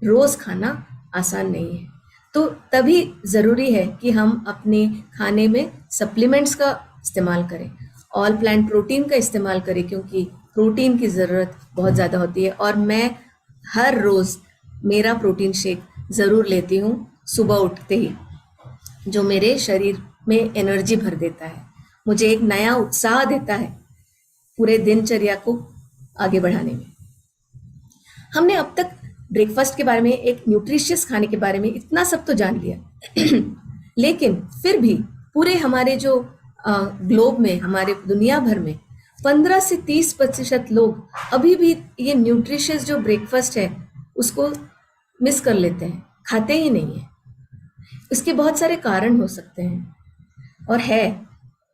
रोज खाना आसान नहीं है, तो तभी ज़रूरी है कि हम अपने खाने में सप्लीमेंट्स का इस्तेमाल करें, ऑल प्लांट प्रोटीन का इस्तेमाल करें, क्योंकि प्रोटीन की ज़रूरत बहुत ज़्यादा होती है। और मैं हर रोज़ मेरा प्रोटीन शेक ज़रूर लेती हूँ सुबह उठते ही, जो मेरे शरीर में एनर्जी भर देता है, मुझे एक नया उत्साह देता है पूरे दिनचर्या को आगे बढ़ाने में। हमने अब तक ब्रेकफास्ट के बारे में, एक न्यूट्रिशियस खाने के बारे में इतना सब तो जान लिया लेकिन फिर भी पूरे हमारे जो ग्लोब में, हमारे दुनिया भर में 15 से 30% लोग अभी भी ये न्यूट्रिशियस जो ब्रेकफास्ट है उसको मिस कर लेते हैं, खाते ही नहीं है। इसके बहुत सारे कारण हो सकते हैं, और है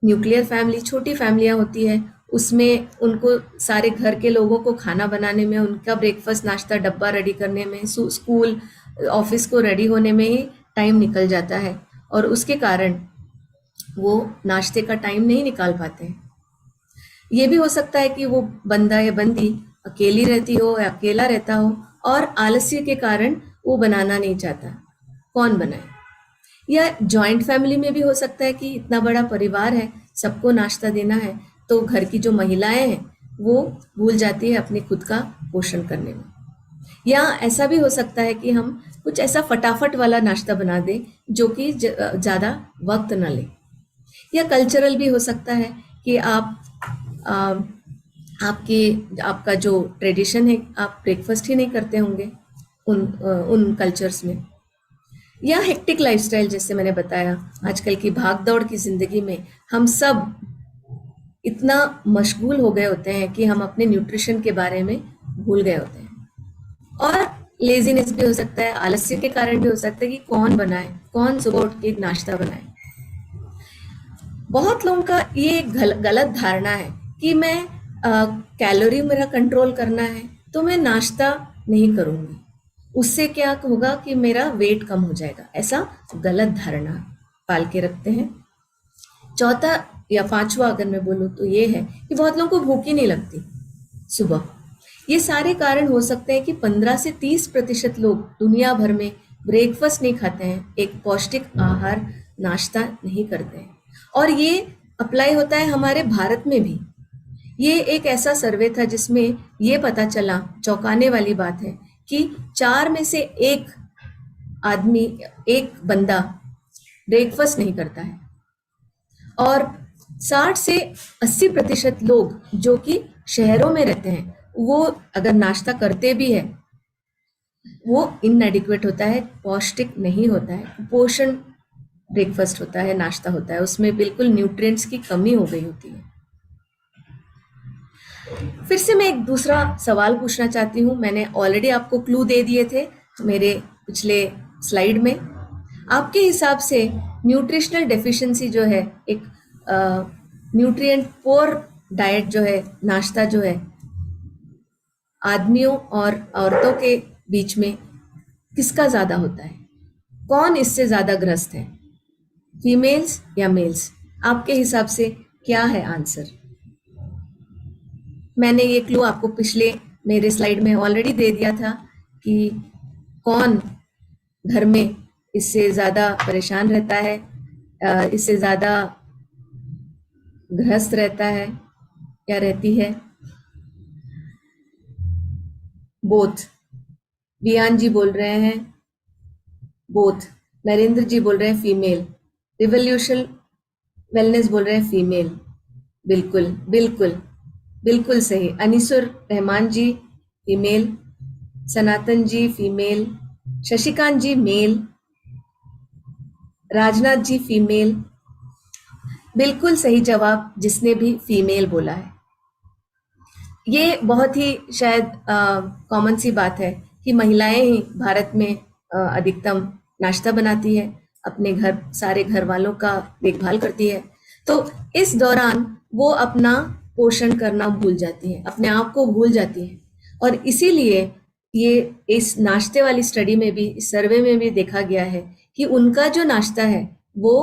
न्यूक्लियर फैमिली, छोटी फैमिलियां होती है, उसमें उनको सारे घर के लोगों को खाना बनाने में, उनका ब्रेकफास्ट नाश्ता डब्बा रेडी करने में, स्कूल ऑफिस को रेडी होने में ही टाइम निकल जाता है, और उसके कारण वो नाश्ते का टाइम नहीं निकाल पाते हैं। ये भी हो सकता है कि वो बंदा या बंदी अकेली रहती हो या अकेला रहता हो, और आलस्य के कारण वो बनाना नहीं चाहता, कौन बनाए। या जॉइंट फैमिली में भी हो सकता है कि इतना बड़ा परिवार है, सबको नाश्ता देना है, तो घर की जो महिलाएं हैं वो भूल जाती है अपने खुद का पोषण करने में। या ऐसा भी हो सकता है कि हम कुछ ऐसा फटाफट वाला नाश्ता बना दें जो कि ज़्यादा वक्त न ले। या कल्चरल भी हो सकता है कि आपका जो ट्रेडिशन है, आप ब्रेकफास्ट ही नहीं करते होंगे उन कल्चर्स में। या हेक्टिक लाइफस्टाइल, जैसे मैंने बताया, आजकल की भाग दौड़ की जिंदगी में हम सब इतना मशगूल हो गए होते हैं कि हम अपने न्यूट्रिशन के बारे में भूल गए होते हैं। और लेजीनेस भी हो सकता है, आलस्य के कारण भी हो सकता है कि कौन बनाए, कौन सुबह उठ के नाश्ता बनाए। बहुत लोगों का ये एक गलत धारणा है कि मैं कैलोरी मेरा कंट्रोल करना है तो मैं नाश्ता नहीं करूंगी, उससे क्या होगा कि मेरा वेट कम हो जाएगा। ऐसा गलत धारणा पाल के रखते हैं। चौथा या पांचवा अगर मैं बोलूँ तो ये है कि बहुत लोगों को भूख ही नहीं लगती सुबह। ये सारे कारण हो सकते हैं कि 15 से 30% लोग दुनिया भर में ब्रेकफास्ट नहीं खाते हैं, एक पौष्टिक आहार नाश्ता नहीं करते हैं। और ये अप्लाई होता है हमारे भारत में भी। ये एक ऐसा सर्वे था जिसमें ये पता चला, चौंकाने वाली बात है, कि 4 में से एक आदमी, एक बंदा ब्रेकफास्ट नहीं करता है। और 60 से 80% लोग जो कि शहरों में रहते हैं, वो अगर नाश्ता करते भी है वो इनएडिक्वेट होता है, पौष्टिक नहीं होता है, पोषण ब्रेकफास्ट होता है, नाश्ता होता है, उसमें बिल्कुल न्यूट्रिएंट्स की कमी हो गई होती है। फिर से मैं एक दूसरा सवाल पूछना चाहती हूँ। मैंने ऑलरेडी आपको क्लू दे दिए थे मेरे पिछले स्लाइड में। आपके हिसाब से न्यूट्रिशनल डेफिशिएंसी जो है, एक न्यूट्रिएंट पोर डाइट जो है, नाश्ता जो है, आदमियों और औरतों के बीच में किसका ज्यादा होता है? कौन इससे ज्यादा ग्रस्त है, फीमेल्स या मेल्स? आपके हिसाब से क्या है आंसर? मैंने ये क्लू आपको पिछले मेरे स्लाइड में ऑलरेडी दे दिया था कि कौन घर में इससे ज़्यादा परेशान रहता है, इससे ज़्यादा ग्रस्त रहता है या रहती है। बोथ। बियान जी बोल रहे हैं बोथ। नरेंद्र जी बोल रहे हैं फीमेल। रिवोल्यूशन वेलनेस बोल रहे हैं फीमेल। बिल्कुल बिल्कुल बिल्कुल सही। Anisur Rahman ji female, Sanatan ji female, Shashikant ji male, Rajnath ji female. बिल्कुल सही जवाब जिसने भी फीमेल बोला है। ये बहुत ही शायद कॉमन सी बात है कि महिलाएं ही भारत में अधिकतम नाश्ता बनाती है, अपने घर, सारे घर वालों का देखभाल करती है। तो इस दौरान वो अपना पोषण करना भूल जाती है, अपने आप को भूल जाती है, और इसीलिए ये इस नाश्ते वाली स्टडी में भी, इस सर्वे में भी देखा गया है कि उनका जो नाश्ता है वो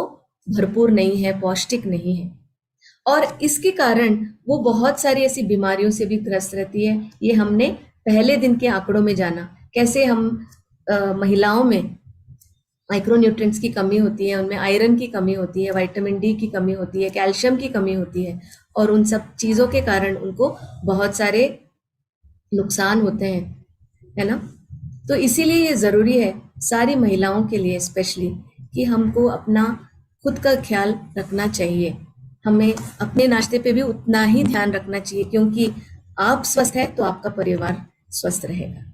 भरपूर नहीं है, पौष्टिक नहीं है, और इसके कारण वो बहुत सारी ऐसी बीमारियों से भी ग्रस्त रहती है। ये हमने पहले दिन के आंकड़ों में जाना, कैसे हम महिलाओं में माइक्रोन्यूट्रिएंट्स की कमी होती है, उनमें आयरन की कमी होती है, विटामिन डी की कमी होती है, कैल्शियम की कमी होती है, और उन सब चीज़ों के कारण उनको बहुत सारे नुकसान होते हैं, है ना। तो इसीलिए ये ज़रूरी है सारी महिलाओं के लिए स्पेशली कि हमको अपना खुद का ख्याल रखना चाहिए। हमें अपने नाश्ते पे भी उतना ही ध्यान रखना चाहिए, क्योंकि आप स्वस्थ हैं तो आपका परिवार स्वस्थ रहेगा।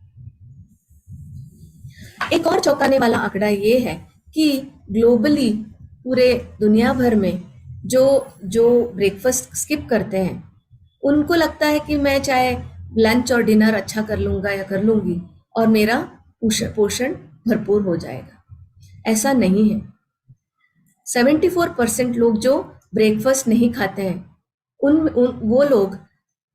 एक और चौंकाने वाला आंकड़ा ये है कि ग्लोबली, पूरे दुनिया भर में जो जो ब्रेकफास्ट स्किप करते हैं, उनको लगता है कि मैं चाहे लंच और डिनर अच्छा कर लूंगा या कर लूंगी और मेरा पोषण भरपूर हो जाएगा। ऐसा नहीं है। 74% लोग जो ब्रेकफास्ट नहीं खाते हैं, वो लोग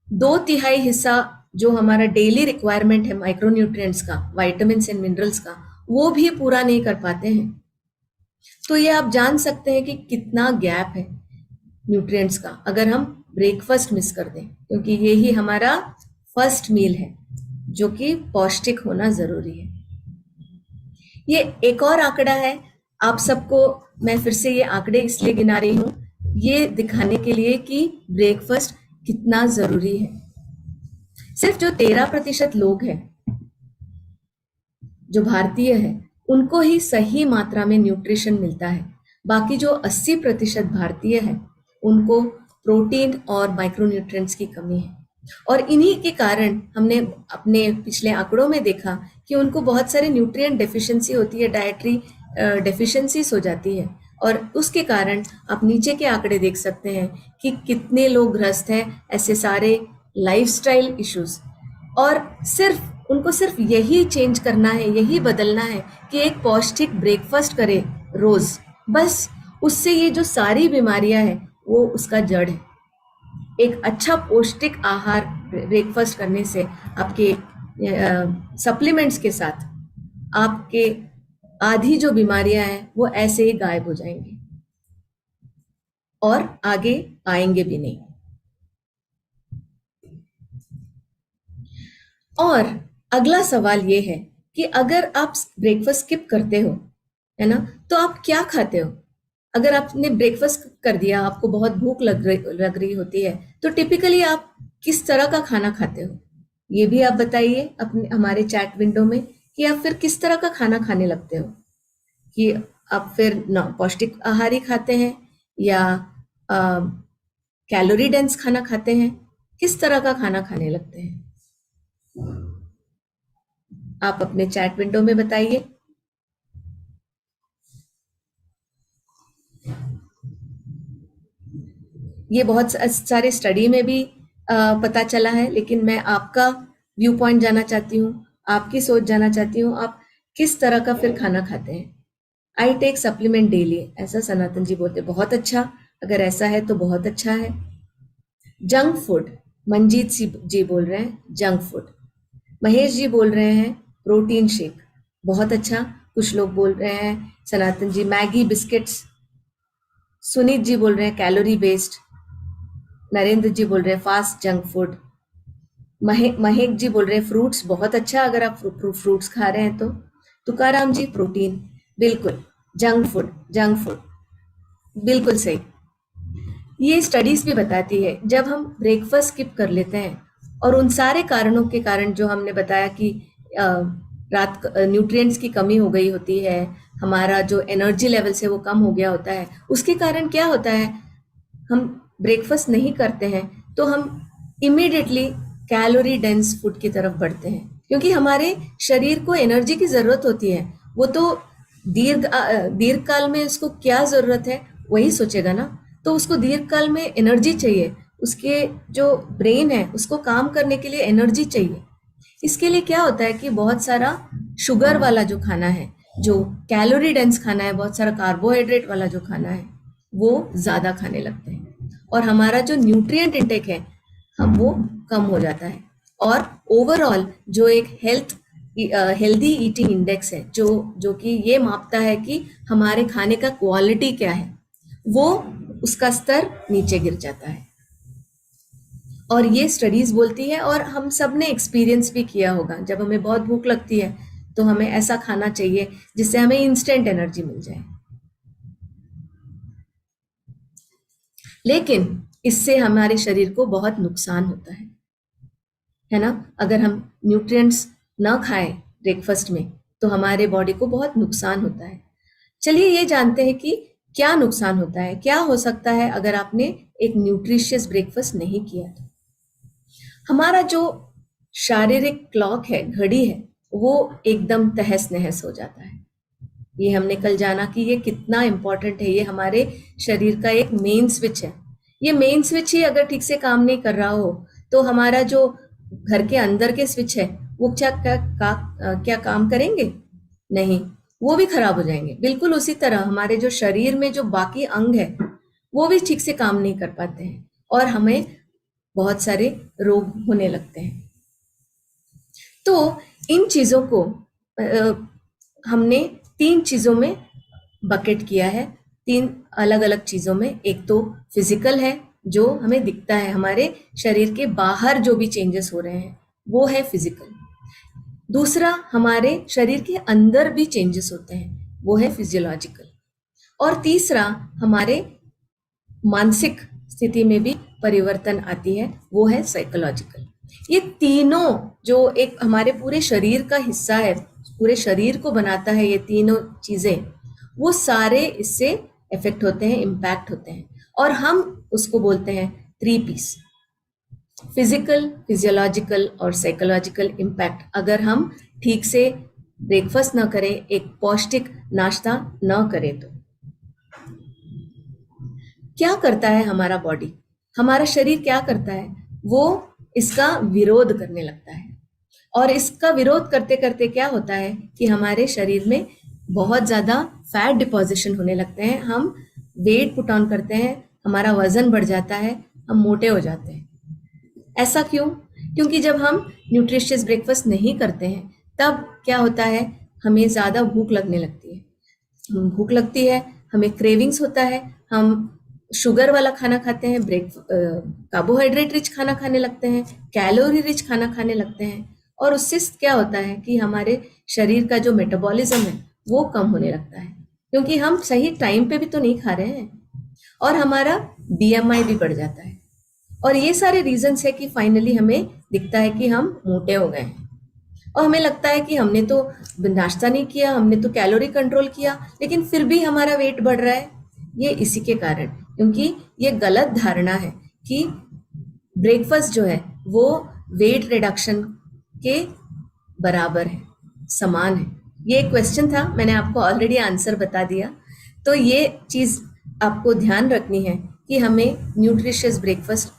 2/3 हिस्सा जो हमारा डेली रिक्वायरमेंट है माइक्रोन्यूट्रिएंट्स का, विटामिन एंड मिनरल्स का, वो भी पूरा नहीं कर पाते हैं। तो ये आप जान सकते हैं कि कितना गैप है न्यूट्रिएंट्स का अगर हम ब्रेकफास्ट मिस कर दें, क्योंकि ये ही हमारा फर्स्ट मील है जो कि पौष्टिक होना जरूरी है। ये एक और आंकड़ा है, आप सबको मैं फिर से ये आंकड़े इसलिए गिना रही हूँ, ये दिखाने के लिए कि ब्रेकफास्ट कितना जरूरी है। सिर्फ जो 13% लोग हैं जो भारतीय है, उनको ही सही मात्रा में न्यूट्रिशन मिलता है। बाकी जो 80% भारतीय है, उनको प्रोटीन और माइक्रोन्यूट्रिएंट्स की कमी है, और इन्हीं के कारण हमने अपने पिछले आंकड़ों में देखा कि उनको बहुत सारे न्यूट्रिएंट डेफिशिएंसी होती है, डाइटरी डेफिशिएंसीज हो जाती है, और उसके कारण आप नीचे के आंकड़े देख सकते हैं कि कितने लोग ग्रस्त हैं ऐसे सारे लाइफस्टाइल इश्यूज। और उनको सिर्फ यही चेंज करना है, यही बदलना है कि एक पौष्टिक ब्रेकफास्ट करे रोज, बस उससे ये जो सारी बीमारियां हैं वो उसका जड़ है। एक अच्छा पौष्टिक आहार ब्रेकफास्ट करने से आपके सप्लीमेंट्स के साथ आपके आधी जो बीमारियां हैं वो ऐसे ही गायब हो जाएंगी और आगे आएंगे भी नहीं। और अगला सवाल ये है कि अगर आप ब्रेकफास्ट स्किप करते हो, है ना, तो आप क्या खाते हो? अगर आपने ब्रेकफास्ट कर दिया, आपको बहुत भूख लग रही होती है, तो टिपिकली आप किस तरह का खाना खाते हो? ये भी आप बताइए अपने हमारे चैट विंडो में कि आप फिर किस तरह का खाना खाने लगते हो, कि आप फिर पौष्टिक आहार ही खाते हैं या कैलोरी डेंस खाना खाते हैं, किस तरह का खाना खाने लगते हैं? आप अपने चैट विंडो में बताइए। ये बहुत सारे स्टडी में भी पता चला है, लेकिन मैं आपका व्यू पॉइंट जानना चाहती हूँ, आपकी सोच जानना चाहती हूँ, आप किस तरह का फिर खाना खाते हैं? आई टेक सप्लीमेंट डेली, ऐसा सनातन जी बोलते, बहुत अच्छा, अगर ऐसा है तो बहुत अच्छा है। जंक फूड, मंजीत जी बोल रहे हैं जंक फूड। महेश जी बोल रहे हैं प्रोटीन शेक, बहुत अच्छा। कुछ लोग बोल रहे हैं सनातन जी मैगी बिस्किट्स। सुनीत जी बोल रहे हैं कैलोरी बेस्ड। नरेंद्र जी बोल रहे हैं फास्ट जंक फूड। महेक जी बोल रहे हैं फ्रूट्स, बहुत अच्छा अगर आप फ्रूट्स खा रहे हैं तो। तुकाराम जी प्रोटीन, बिल्कुल। जंक फूड बिल्कुल सही। ये स्टडीज भी बताती है जब हम ब्रेकफास्ट स्किप कर लेते हैं और उन सारे कारणों के कारण जो हमने बताया कि रात न्यूट्रिएंट्स की कमी हो गई होती है, हमारा जो एनर्जी लेवल से वो कम हो गया होता है, उसके कारण क्या होता है, हम ब्रेकफास्ट नहीं करते हैं तो हम इमीडिएटली कैलोरी डेंस फूड की तरफ बढ़ते हैं, क्योंकि हमारे शरीर को एनर्जी की जरूरत होती है। वो तो दीर्घ काल में उसको क्या जरूरत है वही सोचेगा ना, तो उसको दीर्घ काल में एनर्जी चाहिए, उसके जो ब्रेन है उसको काम करने के लिए एनर्जी चाहिए। इसके लिए क्या होता है कि बहुत सारा शुगर वाला जो खाना है, जो कैलोरी डेंस खाना है, बहुत सारा कार्बोहाइड्रेट वाला जो खाना है, वो ज्यादा खाने लगते हैं और हमारा जो न्यूट्रिएंट इंटेक है हम वो कम हो जाता है, और ओवरऑल जो एक हेल्थ हेल्दी ईटिंग इंडेक्स है जो कि ये मापता है कि हमारे खाने का क्वालिटी क्या है, वो उसका स्तर नीचे गिर जाता है। और ये स्टडीज बोलती है, और हम सब ने एक्सपीरियंस भी किया होगा, जब हमें बहुत भूख लगती है तो हमें ऐसा खाना चाहिए जिससे हमें इंस्टेंट एनर्जी मिल जाए। लेकिन इससे हमारे शरीर को बहुत नुकसान होता है ना। अगर हम न्यूट्रिएंट्स ना खाएं ब्रेकफास्ट में तो हमारे बॉडी को बहुत नुकसान होता है। चलिए ये जानते हैं कि क्या नुकसान होता है, क्या हो सकता है अगर आपने एक न्यूट्रिशियस ब्रेकफास्ट नहीं किया तो। हमारा जो शारीरिक क्लॉक है, घड़ी है, वो एकदम तहस नहस हो जाता है। ये हमने कल जाना कि ये कितना इंपॉर्टेंट है। ये हमारे शरीर का एक मेन स्विच है। ये मेन स्विच ही अगर ठीक से काम नहीं कर रहा हो तो हमारा जो घर के अंदर के स्विच है वो क्या काम करेंगे? नहीं, वो भी खराब हो जाएंगे। बिल्कुल उसी तरह हमारे जो शरीर में जो बाकी अंग है वो भी ठीक से काम नहीं कर पाते हैं और हमें बहुत सारे रोग होने लगते हैं। तो इन चीजों को हमने 3 चीजों में बकेट किया है, 3 अलग अलग चीजों में। एक तो फिजिकल है, जो हमें दिखता है, हमारे शरीर के बाहर जो भी चेंजेस हो रहे हैं वो है फिजिकल। दूसरा, हमारे शरीर के अंदर भी चेंजेस होते हैं, वो है फिजियोलॉजिकल। और तीसरा, हमारे मानसिक स्थिति में भी परिवर्तन आती है, वो है साइकोलॉजिकल। ये तीनों जो एक हमारे पूरे शरीर का हिस्सा है, पूरे शरीर को बनाता है, ये तीनों चीजें, वो सारे इससे इफेक्ट होते हैं, इम्पैक्ट होते हैं। और हम उसको बोलते हैं 3 P's: फिजिकल, फिजियोलॉजिकल और साइकोलॉजिकल इम्पैक्ट। अगर हम ठीक से ब्रेकफास्ट ना करें, एक पौष्टिक नाश्ता ना करें तो क्या करता है हमारा बॉडी, हमारा शरीर क्या करता है? वो इसका विरोध करने लगता है। और इसका विरोध करते करते क्या होता है कि हमारे शरीर में बहुत ज्यादा फैट डिपॉजिशन होने लगते हैं, हम वेट पुट ऑन करते हैं, हमारा वजन बढ़ जाता है, हम मोटे हो जाते हैं। ऐसा क्यों? क्योंकि जब हम न्यूट्रिशियस ब्रेकफास्ट नहीं करते हैं तब क्या होता है, हमें ज्यादा भूख लगने लगती है। भूख लगती है, हमें क्रेविंग्स होता है, हम शुगर वाला खाना खाते हैं, कार्बोहाइड्रेट रिच खाना खाने लगते हैं, कैलोरी रिच खाना खाने लगते हैं। और उससे क्या होता है कि हमारे शरीर का जो मेटाबॉलिज्म है वो कम होने लगता है, क्योंकि हम सही टाइम पे भी तो नहीं खा रहे हैं। और हमारा BMI भी बढ़ जाता है। और ये सारे रीजंस है कि फाइनली हमें दिखता है कि हम मोटे हो गए हैं। और हमें लगता है कि हमने तो नाश्ता नहीं किया, हमने तो कैलोरी कंट्रोल किया, लेकिन फिर भी हमारा वेट बढ़ रहा है। ये इसी के कारण, क्योंकि ये गलत धारणा है कि ब्रेकफास्ट जो है वो वेट रिडक्शन के बराबर है, समान है। ये एक क्वेश्चन था, मैंने आपको ऑलरेडी आंसर बता दिया। तो ये चीज आपको ध्यान रखनी है कि हमें न्यूट्रिशियस ब्रेकफास्ट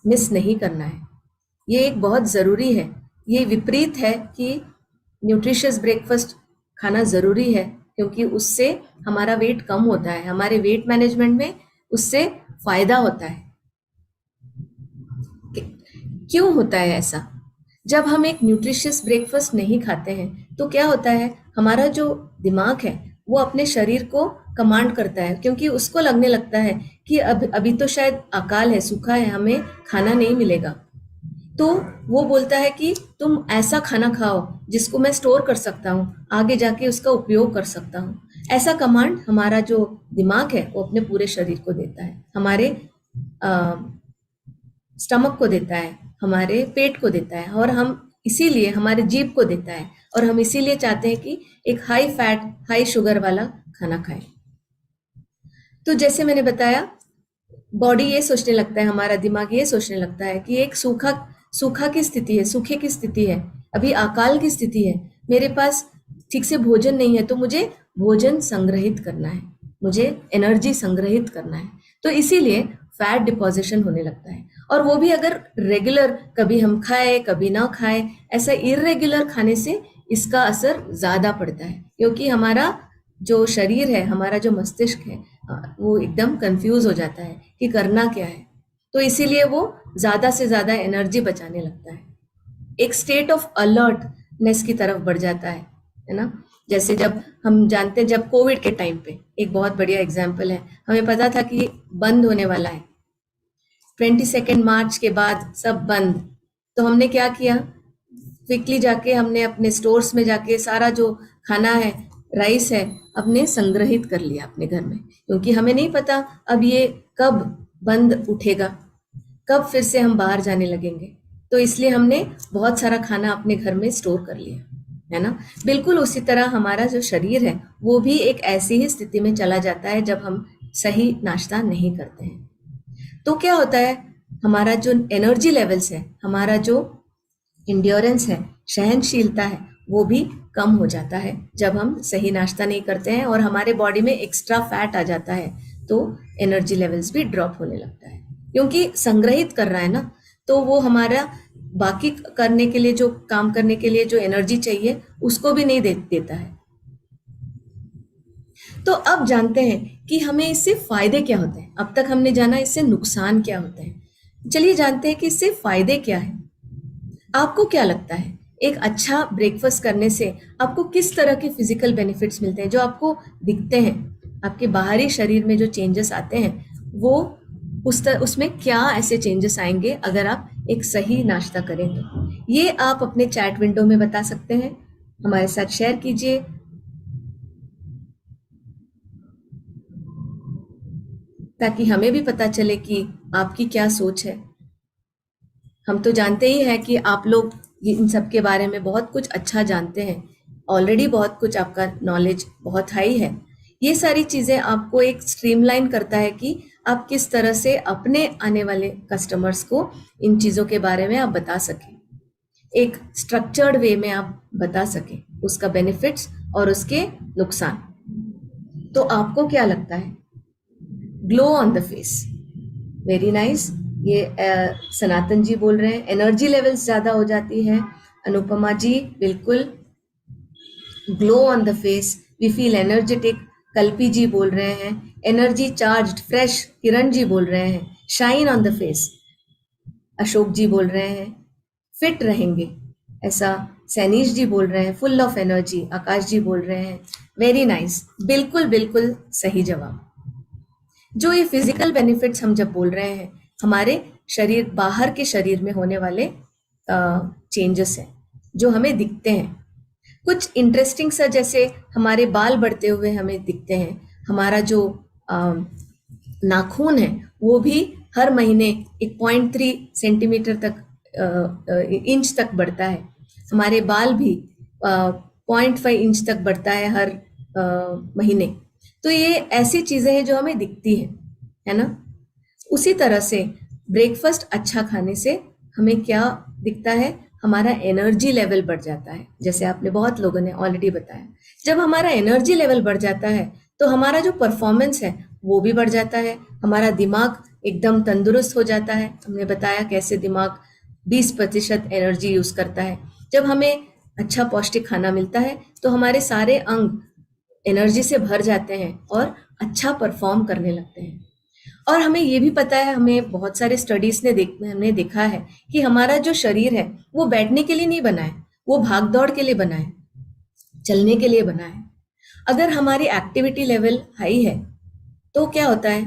मिस नहीं करना है। ये एक बहुत ज़रूरी है। ये विपरीत है कि न्यूट्रिशियस ब्रेकफास्ट खाना ज़रूरी है, क्योंकि उससे हमारा वेट कम होता है, हमारे वेट मैनेजमेंट में उससे फायदा होता है। क्यों होता है ऐसा? जब हम एक न्यूट्रिशियस ब्रेकफास्ट नहीं खाते हैं तो क्या होता है, हमारा जो दिमाग है वो अपने शरीर को कमांड करता है, क्योंकि उसको लगने लगता है कि अभी तो शायद अकाल है, सूखा है, हमें खाना नहीं मिलेगा। तो वो बोलता है कि तुम ऐसा खाना खाओ जिसको मैं स्टोर कर सकता हूँ, आगे जाके उसका उपयोग कर सकता हूँ। ऐसा कमांड हमारा जो दिमाग है वो अपने पूरे शरीर को देता है, हमारे स्टमक को देता है, हमारे पेट को देता है, और हम इसीलिए हमारे जीभ को देता है, और हम इसीलिए चाहते हैं कि एक हाई फैट हाई शुगर वाला खाना खाएं। तो जैसे मैंने बताया, बॉडी ये सोचने लगता है, हमारा दिमाग ये सोचने लगता है कि एक सूखा की स्थिति है, सूखे की स्थिति है, अभी अकाल की स्थिति है, मेरे पास ठीक से भोजन नहीं है, तो मुझे भोजन संग्रहित करना है, मुझे एनर्जी संग्रहित करना है। तो इसीलिए फैट डिपॉजिशन होने लगता है। और वो भी अगर रेगुलर, कभी हम खाए कभी ना खाए, ऐसा इरेगुलर खाने से इसका असर ज्यादा पड़ता है, क्योंकि हमारा जो शरीर है, हमारा जो मस्तिष्क है, वो एकदम कंफ्यूज हो जाता है कि करना क्या है। तो इसीलिए वो ज्यादा से ज्यादा एनर्जी बचाने लगता है। एक स्टेट ऑफ अलर्ट नेस की तरफ बढ़ जाता है ना। जैसे जब हम जानते हैं, जब कोविड के टाइम पे एक बहुत बढ़िया एग्जाम्पल है, हमें पता था कि बंद होने वाला है, 22 मार्च के बाद सब बंद, तो हमने क्या किया, क्विकली जाके हमने अपने स्टोर्स में जाके सारा जो खाना है, राइस है, अपने संग्रहित कर लिया अपने घर में, क्योंकि हमें नहीं पता अब ये कब बंद उठेगा, कब फिर से हम बाहर जाने लगेंगे, तो इसलिए हमने बहुत सारा खाना अपने घर में स्टोर कर लिया, है ना। बिल्कुल उसी तरह हमारा जो शरीर है वो भी एक ऐसी ही स्थिति में चला जाता है जब हम सही नाश्ता नहीं करते हैं। तो क्या होता है, हमारा जो एनर्जी लेवल्स है, हमारा जो इंड्योरेंस है, सहनशीलता है, वो भी कम हो जाता है जब हम सही नाश्ता नहीं करते हैं, और हमारे बॉडी में एक्स्ट्रा फैट आ जाता है, तो एनर्जी लेवल्स भी ड्रॉप होने लगता है, क्योंकि संग्रहित कर रहा है ना, तो वो हमारा बाकी करने के लिए, जो काम करने के लिए जो एनर्जी चाहिए उसको भी नहीं देता है। तो अब जानते हैं कि हमें इससे फायदे क्या होते हैं। अब तक हमने जाना इससे नुकसान क्या होते हैं, चलिए जानते हैं कि इससे फायदे क्या है। आपको क्या लगता है, एक अच्छा ब्रेकफास्ट करने से आपको किस तरह के फिजिकल बेनिफिट्स मिलते हैं, जो आपको दिखते हैं, आपके बाहरी शरीर में जो चेंजेस आते हैं, वो उसमें क्या ऐसे चेंजेस आएंगे अगर आप एक सही नाश्ता करें तो। ये आप अपने चैट विंडो में बता सकते हैं, हमारे साथ शेयर कीजिए। ताकि हमें भी पता चले कि आपकी क्या सोच है। हम तो जानते ही हैं कि आप लोग इन सब के बारे में बहुत कुछ अच्छा जानते हैं, ऑलरेडी बहुत कुछ आपका नॉलेज बहुत हाई है। ये सारी चीज़ें आपको एक स्ट्रीमलाइन करता है कि आप किस तरह से अपने आने वाले कस्टमर्स को इन चीज़ों के बारे में आप बता सकें, एक स्ट्रक्चर्ड वे में आप बता सकें उसका बेनिफिट्स और उसके नुकसान। तो आपको क्या लगता है? Glow on the face, very nice. ये सनातन जी बोल रहे हैं एनर्जी लेवल्स ज़्यादा हो जाती है। अनुपमा जी बिल्कुल, glow on the face, we feel energetic. Kalpi ji बोल रहे हैं energy charged fresh. Kiran ji बोल रहे हैं shine on the face. Ashok ji बोल रहे हैं फिट रहेंगे, ऐसा। सैनीश जी बोल रहे हैं फुल ऑफ एनर्जी। आकाश जी बोल रहे हैं वेरी नाइस। बिल्कुल बिल्कुल सही जवाब। जो ये फिजिकल बेनिफिट्स हम जब बोल रहे हैं, हमारे शरीर, बाहर के शरीर में होने वाले चेंजेस हैं जो हमें दिखते हैं। कुछ इंटरेस्टिंग सा, जैसे हमारे बाल बढ़ते हुए हमें दिखते हैं, हमारा जो नाखून है वो भी हर महीने 1.3 सेंटीमीटर तक, इंच तक बढ़ता है। हमारे बाल भी 0.5 इंच तक बढ़ता है हर महीने। तो ये ऐसी चीजें हैं जो हमें दिखती है ना। उसी तरह से ब्रेकफास्ट अच्छा खाने से हमें क्या दिखता है, हमारा एनर्जी लेवल बढ़ जाता है, जैसे आपने बहुत लोगों ने ऑलरेडी बताया। जब हमारा एनर्जी लेवल बढ़ जाता है तो हमारा जो परफॉर्मेंस है वो भी बढ़ जाता है, हमारा दिमाग एकदम तंदुरुस्त हो जाता है। हमने बताया कैसे दिमाग 20% एनर्जी यूज करता है। जब हमें अच्छा पौष्टिक खाना मिलता है तो हमारे सारे अंग एनर्जी से भर जाते हैं और अच्छा परफॉर्म करने लगते हैं। और हमें ये भी पता है, हमें बहुत सारे स्टडीज ने हमने देखा है कि हमारा जो शरीर है वो बैठने के लिए नहीं बना है, वो भाग दौड़ के लिए बना है, चलने के लिए बना है। अगर हमारी एक्टिविटी लेवल हाई है तो क्या होता है,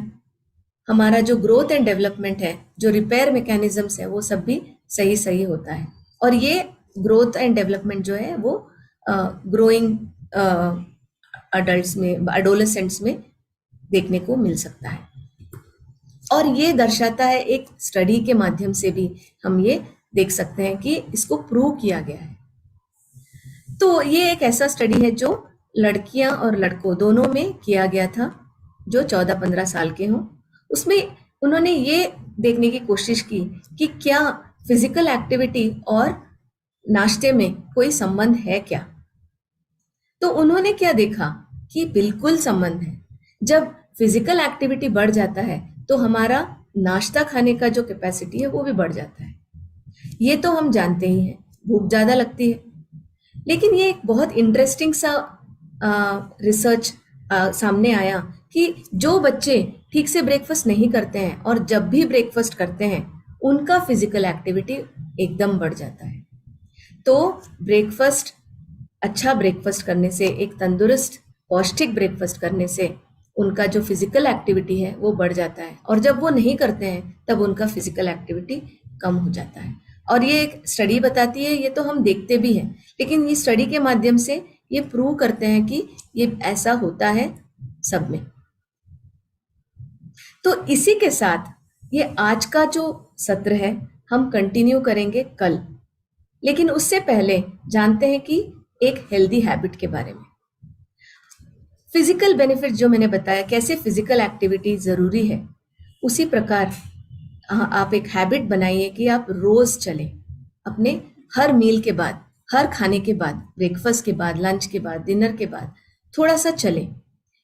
हमारा जो ग्रोथ एंड डेवलपमेंट है, जो रिपेयर मैकेनिज्म्स है, वो सब भी सही सही होता है। और ये ग्रोथ एंड डेवलपमेंट जो है वो ग्रोइंग अडल्ट्स में, एडोलेसेंट्स में देखने को मिल सकता है। और ये दर्शाता है, एक स्टडी के माध्यम से भी हम ये देख सकते हैं कि इसको प्रूव किया गया है। तो ये एक ऐसा स्टडी है जो लड़कियां और लड़कों दोनों में किया गया था, जो 14-15 साल के हों। उसमें उन्होंने ये देखने की कोशिश की कि क्या फिजिकल एक्टिविटी और नाश्ते में कोई संबंध है क्या। तो उन्होंने क्या देखा कि बिल्कुल संबंध है। जब फिजिकल एक्टिविटी बढ़ जाता है तो हमारा नाश्ता खाने का जो कैपेसिटी है वो भी बढ़ जाता है। ये तो हम जानते ही हैं, भूख ज्यादा लगती है। लेकिन ये एक बहुत इंटरेस्टिंग सा रिसर्च सामने आया कि जो बच्चे ठीक से ब्रेकफास्ट नहीं करते हैं और जब भी ब्रेकफास्ट करते हैं उनका फिजिकल एक्टिविटी एकदम बढ़ जाता है। तो ब्रेकफास्ट, अच्छा ब्रेकफास्ट करने से, एक तंदुरुस्त पौष्टिक ब्रेकफास्ट करने से उनका जो फिजिकल एक्टिविटी है वो बढ़ जाता है, और जब वो नहीं करते हैं तब उनका फिजिकल एक्टिविटी कम हो जाता है। और ये एक स्टडी बताती है, ये तो हम देखते भी हैं, लेकिन ये स्टडी के माध्यम से ये प्रूव करते हैं कि ये ऐसा होता है सब में। तो इसी के साथ ये आज का जो सत्र है हम कंटिन्यू करेंगे कल, लेकिन उससे पहले जानते हैं कि एक हेल्दी हैबिट के बारे में। फिजिकल बेनिफिट जो मैंने बताया, कैसे फिजिकल एक्टिविटी जरूरी है, उसी प्रकार आप एक हैबिट बनाइए कि आप रोज चलें, अपने हर मील के बाद, हर खाने के बाद, ब्रेकफास्ट के बाद, लंच के बाद, डिनर के बाद थोड़ा सा चलें।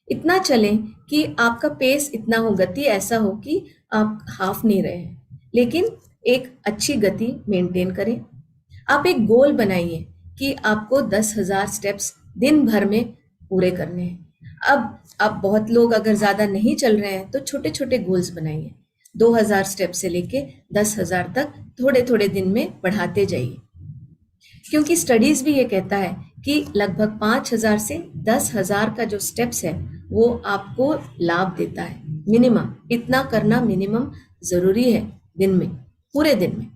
इतना चलें कि आपका पेस इतना हो, गति ऐसा हो कि आप हाफ नहीं रहे हैं, लेकिन एक अच्छी गति मेंटेन करें। आप एक गोल बनाइए कि आपको 10,000 स्टेप्स दिन भर में पूरे करने हैं। अब बहुत लोग अगर ज्यादा नहीं चल रहे हैं तो छोटे छोटे गोल्स बनाइए, 2,000 स्टेप से लेके 10,000 तक थोड़े थोड़े दिन में बढ़ाते जाइए, क्योंकि स्टडीज भी ये कहता है कि लगभग 5,000 से 10,000 का जो स्टेप्स है वो आपको लाभ देता है। मिनिमम इतना करना मिनिमम जरूरी है दिन में, पूरे दिन में।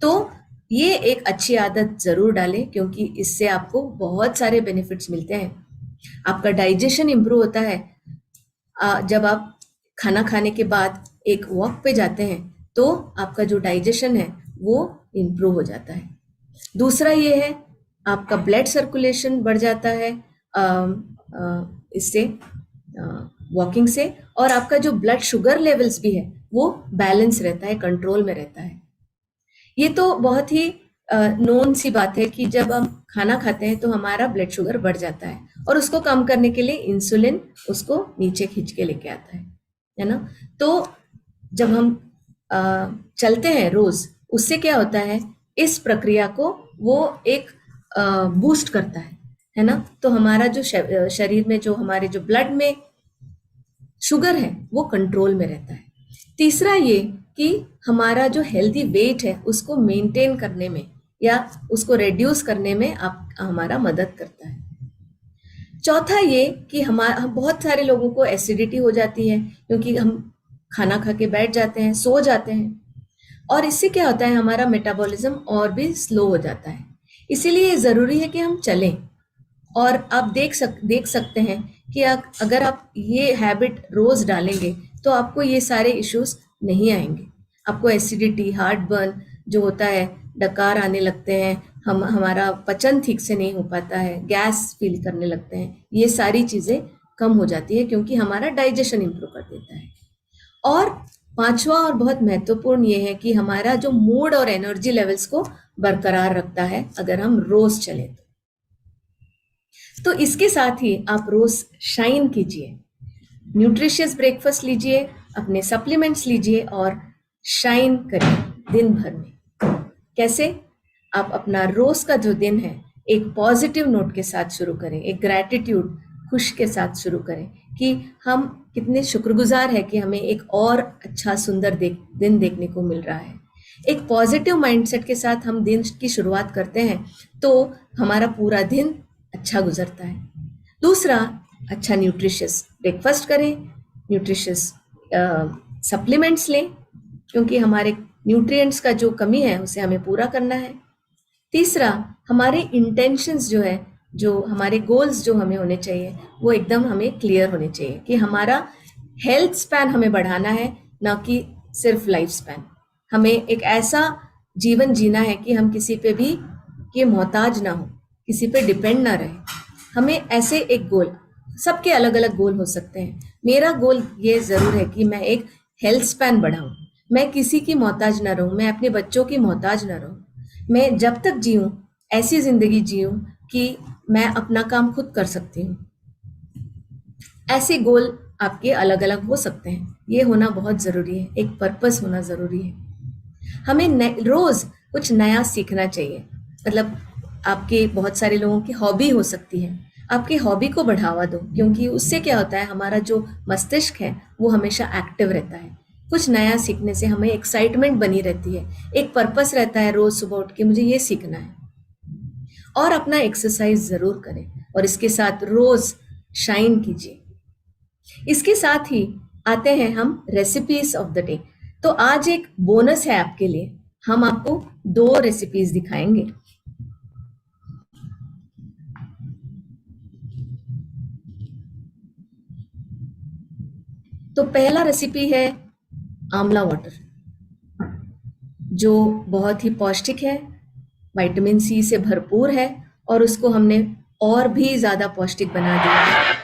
तो ये एक अच्छी आदत जरूर डालें, क्योंकि इससे आपको बहुत सारे बेनिफिट्स मिलते हैं। आपका डाइजेशन इंप्रूव होता है। जब आप खाना खाने के बाद एक वॉक पे जाते हैं तो आपका जो डाइजेशन है वो इंप्रूव हो जाता है। दूसरा ये है, आपका ब्लड सर्कुलेशन बढ़ जाता है इससे, वॉकिंग से, और आपका जो ब्लड शुगर लेवल्स भी है वो बैलेंस रहता है, कंट्रोल में रहता है। ये तो बहुत ही नोन सी बात है कि जब हम खाना खाते हैं तो हमारा ब्लड शुगर बढ़ जाता है, और उसको कम करने के लिए इंसुलिन उसको नीचे खींच के लेके आता है ना। तो जब हम चलते हैं रोज, उससे क्या होता है, इस प्रक्रिया को वो एक बूस्ट करता है ना। तो हमारा जो शरीर में जो हमारे जो ब्लड में शुगर है वो कंट्रोल में रहता है। तीसरा ये कि हमारा जो हेल्दी वेट है उसको मेंटेन करने में या उसको रिड्यूस करने में हमारा मदद करता है। चौथा ये कि हमारा बहुत सारे लोगों को एसिडिटी हो जाती है, क्योंकि हम खाना खा के बैठ जाते हैं, सो जाते हैं, और इससे क्या होता है, हमारा मेटाबॉलिज्म और भी स्लो हो जाता है। इसीलिए जरूरी है कि हम चलें। और आप देख सकते हैं कि अगर आप ये हैबिट रोज डालेंगे तो आपको ये सारे इश्यूज नहीं आएंगे। आपको एसिडिटी, हार्ट बर्न जो होता है, डकार आने लगते हैं, हमारा पचन ठीक से नहीं हो पाता है, गैस फील करने लगते हैं, ये सारी चीजें कम हो जाती है, क्योंकि हमारा डाइजेशन इंप्रूव कर देता है। और पांचवा और बहुत महत्वपूर्ण ये है कि हमारा जो मूड और एनर्जी लेवल्स को बरकरार रखता है अगर हम रोज चलें तो इसके साथ ही आप रोज शाइन कीजिए, न्यूट्रिशियस ब्रेकफास्ट लीजिए, अपने सप्लीमेंट्स लीजिए और शाइन करिए दिन भर में। कैसे? आप अपना रोज का जो दिन है एक पॉजिटिव नोट के साथ शुरू करें, एक ग्रैटिट्यूड, खुश के साथ शुरू करें कि हम कितने शुक्रगुजार हैं कि हमें एक और अच्छा सुंदर दिन देखने को मिल रहा है। एक पॉजिटिव माइंडसेट के साथ हम दिन की शुरुआत करते हैं तो हमारा पूरा दिन अच्छा गुजरता है। दूसरा, अच्छा न्यूट्रिशियस ब्रेकफास्ट करें, न्यूट्रिशियस सप्लीमेंट्स लें, क्योंकि हमारे न्यूट्रिएंट्स का जो कमी है उसे हमें पूरा करना है। तीसरा, हमारे इंटेंशंस जो है, जो हमारे गोल्स जो हमें होने चाहिए वो एकदम हमें क्लियर होने चाहिए कि हमारा हेल्थ स्पैन हमें बढ़ाना है, ना कि सिर्फ लाइफ स्पैन। हमें एक ऐसा जीवन जीना है कि हम किसी पे भी के मोहताज ना हो, किसी पे डिपेंड ना रहे। हमें ऐसे एक गोल, सबके अलग अलग गोल हो सकते हैं। मेरा गोल ये जरूर है कि मैं एक हेल्थ स्पैन बढ़ाऊं, मैं किसी की मोहताज ना रहूं, मैं अपने बच्चों की मोहताज ना रहूं, मैं जब तक जीऊं ऐसी जिंदगी जीऊं कि मैं अपना काम खुद कर सकती हूँ। ऐसे गोल आपके अलग अलग हो सकते हैं, ये होना बहुत जरूरी है, एक पर्पस होना जरूरी है। हमें रोज कुछ नया सीखना चाहिए। मतलब आपके बहुत सारे लोगों की हॉबी हो सकती है, आपकी हॉबी को बढ़ावा दो, क्योंकि उससे क्या होता है, हमारा जो मस्तिष्क है वो हमेशा एक्टिव रहता है। कुछ नया सीखने से हमें एक्साइटमेंट बनी रहती है, एक पर्पस रहता है रोज सुबह उठ के मुझे ये सीखना है। और अपना एक्सरसाइज जरूर करें और इसके साथ रोज शाइन कीजिए। इसके साथ ही आते हैं हम रेसिपीज ऑफ द डे। तो आज एक बोनस है आपके लिए, हम आपको 2 रेसिपीज दिखाएंगे। तो पहला रेसिपी है आंवला वाटर, जो बहुत ही पौष्टिक है, विटामिन सी से भरपूर है और उसको हमने और भी ज्यादा पौष्टिक बना दिया है।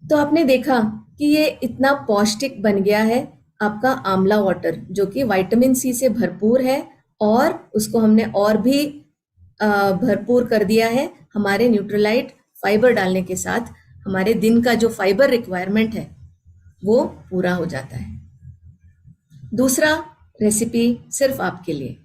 तो आपने देखा कि ये इतना पौष्टिक बन गया है आपका आंवला वाटर, जो कि विटामिन सी से भरपूर है और उसको हमने और भी भरपूर कर दिया है हमारे न्यूट्रलाइट फाइबर डालने के साथ। हमारे दिन का जो फाइबर रिक्वायरमेंट है वो पूरा हो जाता है। दूसरा रेसिपी सिर्फ आपके लिए।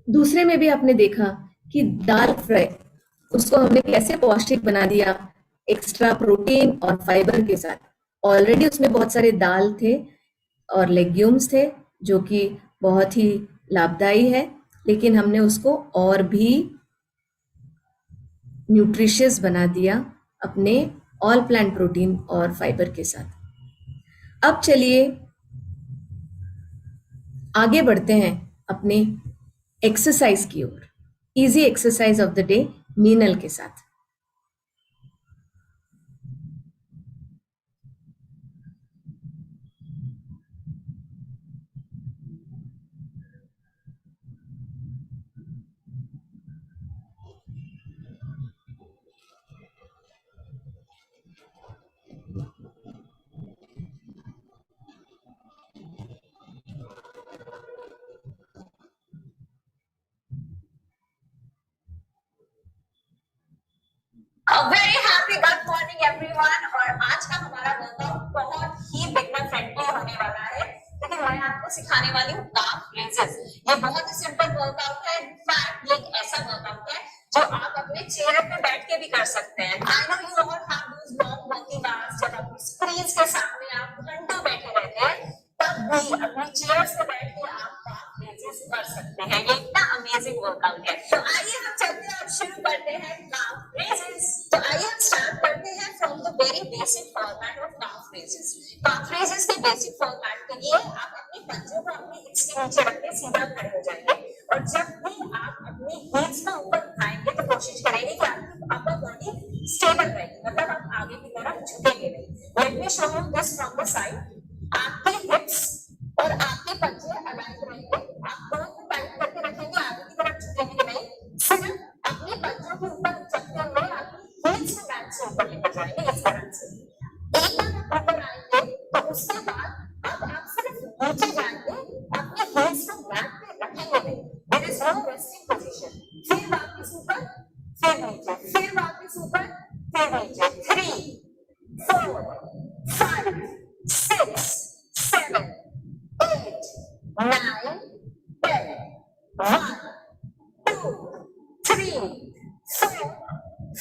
दूसरे में भी आपने देखा कि दाल फ्राई, उसको हमने कैसे पौष्टिक बना दिया एक्स्ट्रा प्रोटीन और फाइबर के साथ। ऑलरेडी उसमें बहुत सारे दाल थे और लेग्यूम्स थे जो कि बहुत ही लाभदायी है, लेकिन हमने उसको और भी न्यूट्रिशियस बना दिया अपने ऑल प्लांट प्रोटीन और फाइबर के साथ। अब चलिए आगे बढ़ते हैं अपने एक्सरसाइज की ओर। Easy exercise of the day Meenal के साथ। Very happy good morning everyone. और आज का हमारा वर्कआउट बहुत ही बिगनर फ्रेंडली होने वाला है, लेकिन मैं आपको सिखाने वाली हूँ काफ रेजेस। ये बहुत ही सिंपल वर्कआउट है। इनफैक्ट ये एक ऐसा वर्कआउट है जो आप अपने चेयर पे बैठ के भी कर सकते हैं। I know you all have those long working hours, जब अपनी स्क्रीन के सामने आप घंटों बैठे रहते हैं, तब भी अपनी चेयर से बैठ के आप काफ रेजेस कर सकते हैं। ये इतना अमेजिंग वर्कआउट है। तो आइए हम चलते हैं और शुरू करते हैं काफ रेजेस। तो आइए हम स्टार्ट करते हैं from the very basic format of calf raises. Calf raises के बेसिक फॉर्मेट के लिए आप अपने पंजों को अपनी हिप्स के नीचे रख के सीधा खड़े हो जाएंगे और जब भी आप अपनी हील्स को ऊपर उठाएंगे रहेगी, मतलब आप आगे की तरफ झुकेंगे नहीं। Let me show you this from the side. आपके हिप्स और आपके पंजे अलाइन रहेंगे, आप दोनों को टाइट करके रखेंगे, आगे की तरफ झुकेंगे नहीं, सिर्फ अपने पंजों के ऊपर चलते हुए आपकी हील्स को मैट से ऊपर लेकर जाएंगे इस तरह से। एक बार आप ऊपर आएंगे तो उसके बाद अब आप सिर्फ नीचे जाएंगे, अपने हील्स को मैट पे रखेंगे नहीं, there is no resting position. फिर वापस ऊपर, फिर नीचे, फिर वापस ऊपर, फिर नीचे। 3 4 5 6 7 8 9 10 1 2 3 4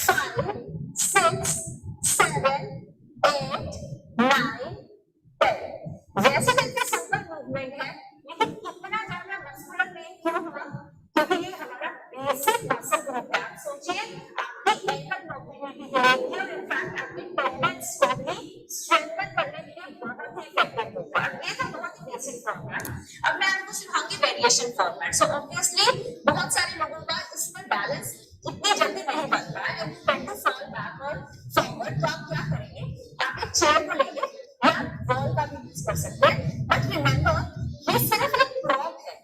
5 6 7 8 9 10। वैसे तो इतना सिंपल मूवमेंट है, लेकिन इतना ज्यादा मस्कुलर पेन क्यों हुआ? क्योंकि ये हमारा बेसिक मसल ग्रुप है। आप सोचिए, आपकी एंकल मोबिलिटी के लिए और इनफैक्ट आपके टेंडेंस को भी स्ट्रेंथन करने के लिए बहुत ही इफेक्टिव होगा। ये तो बहुत ही बेसिक फॉर्मेट। अब मैं आपको सिखाऊंगी वेरिएशन फॉर्मेट। सो ऑब्वियसली बहुत सारे लोगों का इसमें बैलेंस इतनी जल्दी नहीं बनता है, and tend to fall back और फॉरवर्ड। तो आप क्या करेंगे, आप एक चेयर को लेंगे या वॉल का भी यूज कर सकते हैं, बट रिमेंबर ये सिर्फ एक प्रॉप है,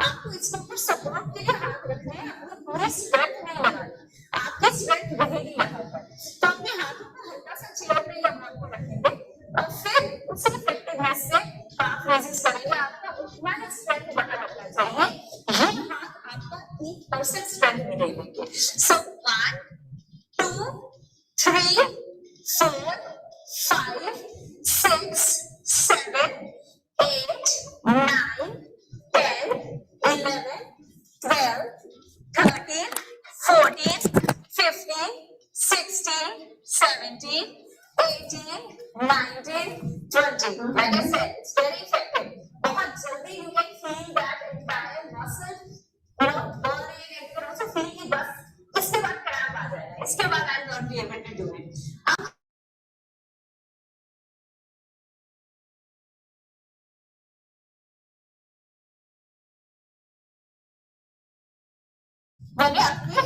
आपको इसके ऊपर सपोर्ट के लिए हाथ रखने हैं, अपनी पूरी स्ट्रेंथ नहीं लगानी, आपकी स्ट्रेंथ रहेगी यहाँ पर। तो अपने हाथों को हल्का सा चेयर पे या वॉल को रखेंगे और फिर उसी इफेक्टिवनेस से काफ रेजिंग करेंगे। आपका उतना ही स्ट्रेंथ बना रहना चाहिए, ये हाथ आपका 1% स्ट्रेंथ में दे देंगे। सो 1 2 3 4 5 6 7 8 9 10 11 12 13 14 15 16 17 18 19 20। Like I said, it's very effective. बहुत जल्दी you can feel that entire muscle burning, and you can also feel कि बस इसके बाद क्रैम्प आ जाएगा, इसके बाद I'll not be able to do it. मैंने अपने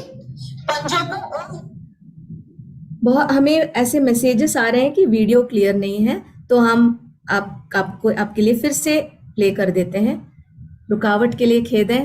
पंजों को और बहुत हमें ऐसे मैसेजेस आ रहे हैं कि वीडियो क्लियर नहीं है, तो हम आपको आपके लिए फिर से प्ले कर देते हैं। रुकावट के लिए खेद है।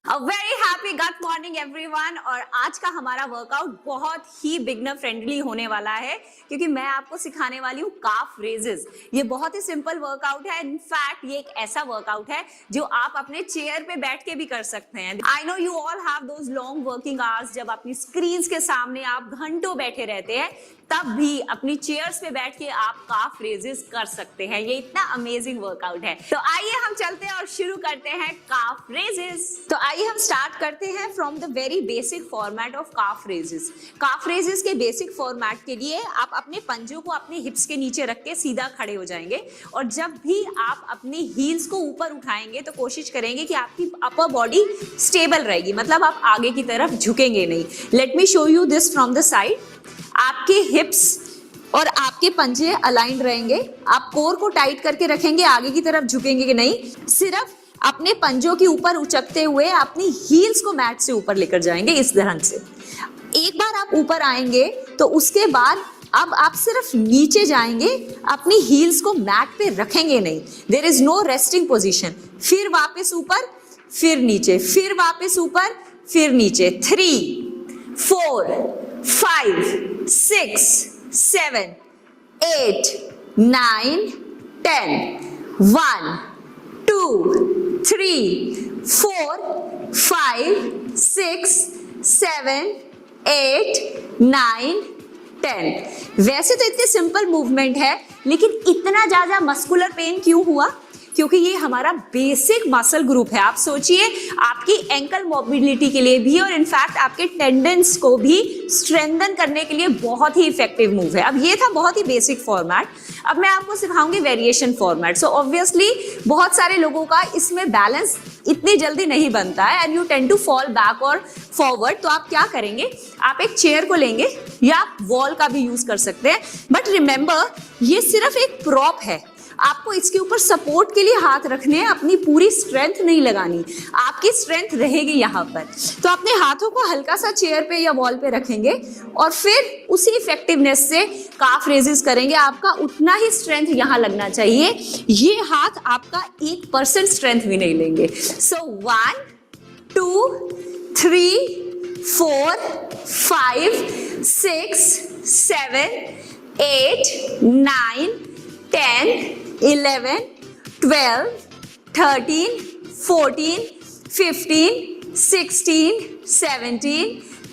A very happy gut morning everyone। और आज का हमारा वर्कआउट बहुत ही बिगनर फ्रेंडली होने वाला है, क्योंकि मैं आपको सिखाने वाली हूँ काफ रेजेस। ये बहुत ही सिंपल वर्कआउट है, इनफैक्ट ये एक ऐसा वर्कआउट है जो आप अपने चेयर पे बैठ के भी कर सकते हैं। I know you all have those long working hours, जब अपनी स्क्रीन्स के सामने आप घंटों बैठे रहते हैं, तब भी अपनी चेयर्स पे बैठ के आप काफ रेजेस कर सकते हैं। ये इतना अमेजिंग वर्कआउट है। तो आइए हम चलते हैं और शुरू करते हैं काफ रेजेस। तो आइए हम स्टार्ट करते हैं from the very basic format of calf raises. Calf raises के बेसिक फॉर्मेट के लिए आप अपने पंजों को अपने हिप्स के नीचे रख के सीधा खड़े हो जाएंगे, और जब भी आप अपनी हील्स को ऊपर उठाएंगे तो कोशिश करेंगे कि आपकी अपर बॉडी स्टेबल रहेगी, मतलब आप आगे की तरफ झुकेंगे नहीं। Let me show you this from the side. आपके हिप्स और आपके पंजे अलाइंड रहेंगे, आप कोर को टाइट करके रखेंगे, आगे की तरफ झुकेंगे नहीं, सिर्फ अपने पंजों के ऊपर उचकते हुए अपनी हील्स को मैट से ऊपर लेकर जाएंगे इस तरह से। एक बार आप ऊपर आएंगे तो उसके बाद अब आप सिर्फ नीचे जाएंगे, अपनी हील्स को मैट पे रखेंगे नहीं, there is no resting position. फिर वापस ऊपर, फिर नीचे, फिर वापस ऊपर, फिर नीचे। 3 4 5 6 7 8 9 10 1 2 3 4 5 6 7 8 9 10। वैसे तो इतने सिंपल मूवमेंट है, लेकिन इतना ज्यादा मस्कुलर पेन क्यों हुआ? क्योंकि ये हमारा बेसिक मसल ग्रुप है। आप सोचिए, आपकी एंकल मोबिलिटी के लिए भी और इनफैक्ट आपके टेंडेंस को भी स्ट्रेंथन करने के लिए बहुत ही इफेक्टिव मूव है। अब ये था बहुत ही बेसिक फॉर्मेट। अब मैं आपको सिखाऊंगी वेरिएशन फॉर्मेट। सो ऑब्वियसली बहुत सारे लोगों का इसमें बैलेंस इतनी जल्दी नहीं बनता है and you tend to fall back और फॉरवर्ड। तो आप क्या करेंगे, आप एक चेयर को लेंगे या आप वॉल का भी यूज कर सकते हैं, बट रिमेंबर ये सिर्फ एक प्रॉप है। आपको इसके ऊपर सपोर्ट के लिए हाथ रखने हैं, अपनी पूरी स्ट्रेंथ नहीं लगानी। आपकी स्ट्रेंथ रहेगी यहाँ पर। तो अपने हाथों को हल्का सा चेयर पे या वॉल पे रखेंगे और फिर उसी इफेक्टिवनेस से काफ रेजेस करेंगे। आपका उतना ही स्ट्रेंथ यहाँ लगना चाहिए। ये हाथ आपका 1% स्ट्रेंथ भी नहीं लेंगे। सो 1 2 3 4 5 6 7 8 9 10 11 12 13 14 15 16 17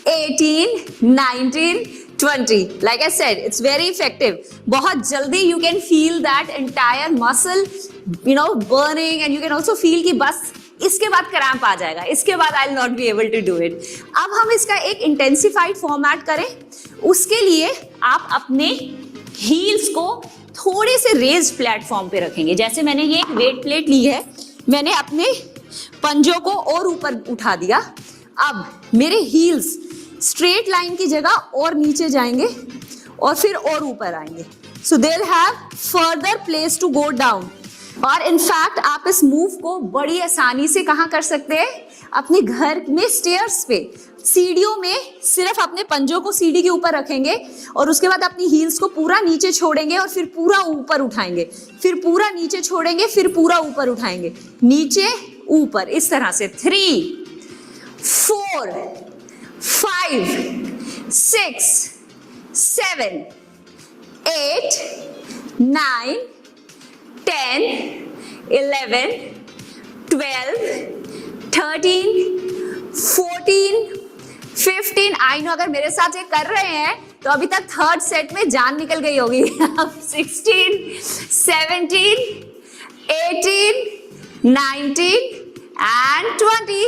18 19 20. Like I said, it's very effective. बहुत जल्दी you can feel that entire muscle, burning, and you can also feel कि बस इसके बाद क्रैम्प आ जाएगा, इसके बाद I will not be able to do it. अब हम इसका एक इंटेंसिफाइड फॉर्मेट करें। उसके लिए आप अपने हील्स को थोड़े से रेज प्लेटफॉर्म पे रखेंगे। जैसे मैंने ये एक वेट प्लेट ली है, मैंने अपने पंजों को और ऊपर उठा दिया। अब मेरे हील्स स्ट्रेट लाइन की जगह और नीचे जाएंगे और फिर और ऊपर आएंगे। So they will have further place to go down. और इनफैक्ट आप इस मूव को बड़ी आसानी से कहाँ कर सकते हैं, अपने घर में स्टेयर्स पे, सीढ़ियों में सिर्फ अपने पंजों को सीढ़ी के ऊपर रखेंगे और उसके बाद अपनी हील्स को पूरा नीचे छोड़ेंगे और फिर पूरा ऊपर उठाएंगे, फिर पूरा नीचे छोड़ेंगे, फिर पूरा ऊपर उठाएंगे, नीचे ऊपर, इस तरह से 3 4 5 6 7 8 9 10 11 12 13 14 15। आई नो अगर मेरे साथ ये कर रहे हैं तो अभी तक थर्ड सेट में जान निकल गई होगी। अब 16 17 18 19 एंड 20।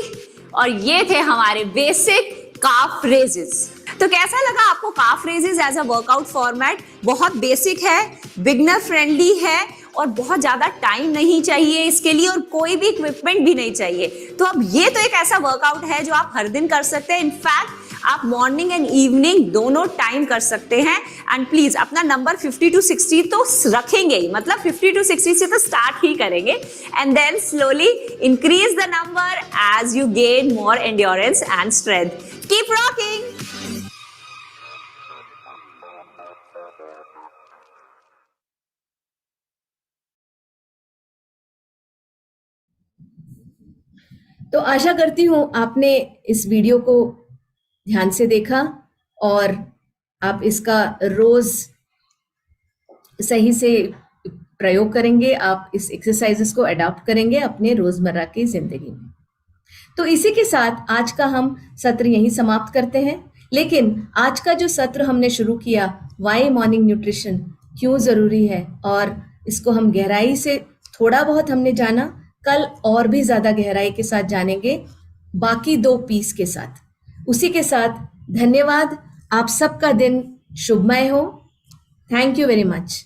और ये थे हमारे बेसिक काफ रेजेस। तो कैसा लगा आपको calf raises as a workout format? बहुत बेसिक है, बिगनर फ्रेंडली है और बहुत ज्यादा टाइम नहीं चाहिए इसके लिए और कोई भी इक्विपमेंट भी नहीं चाहिए। तो अब ये तो एक ऐसा वर्कआउट है जो आप हर दिन कर सकते हैं। इनफैक्ट आप मॉर्निंग एंड इवनिंग दोनों टाइम कर सकते हैं। एंड प्लीज अपना नंबर 50 to 60 तो रखेंगे ही, मतलब 50 to 60 से तो स्टार्ट ही करेंगे and then slowly increase the number as you gain more endurance and strength. Keep rocking. तो आशा करती हूँ आपने इस वीडियो को ध्यान से देखा और आप इसका रोज सही से प्रयोग करेंगे, आप इस एक्सरसाइजेस को अडॉप्ट करेंगे अपने रोजमर्रा की जिंदगी में। तो इसी के साथ आज का हम सत्र यहीं समाप्त करते हैं। लेकिन आज का जो सत्र हमने शुरू किया, वाई मॉर्निंग न्यूट्रिशन क्यों जरूरी है, और इसको हम गहराई से थोड़ा बहुत हमने जाना, कल और भी ज्यादा गहराई के साथ जानेंगे बाकी 2 पीस के साथ। उसी के साथ धन्यवाद। आप सबका दिन शुभमय हो। Thank you very much.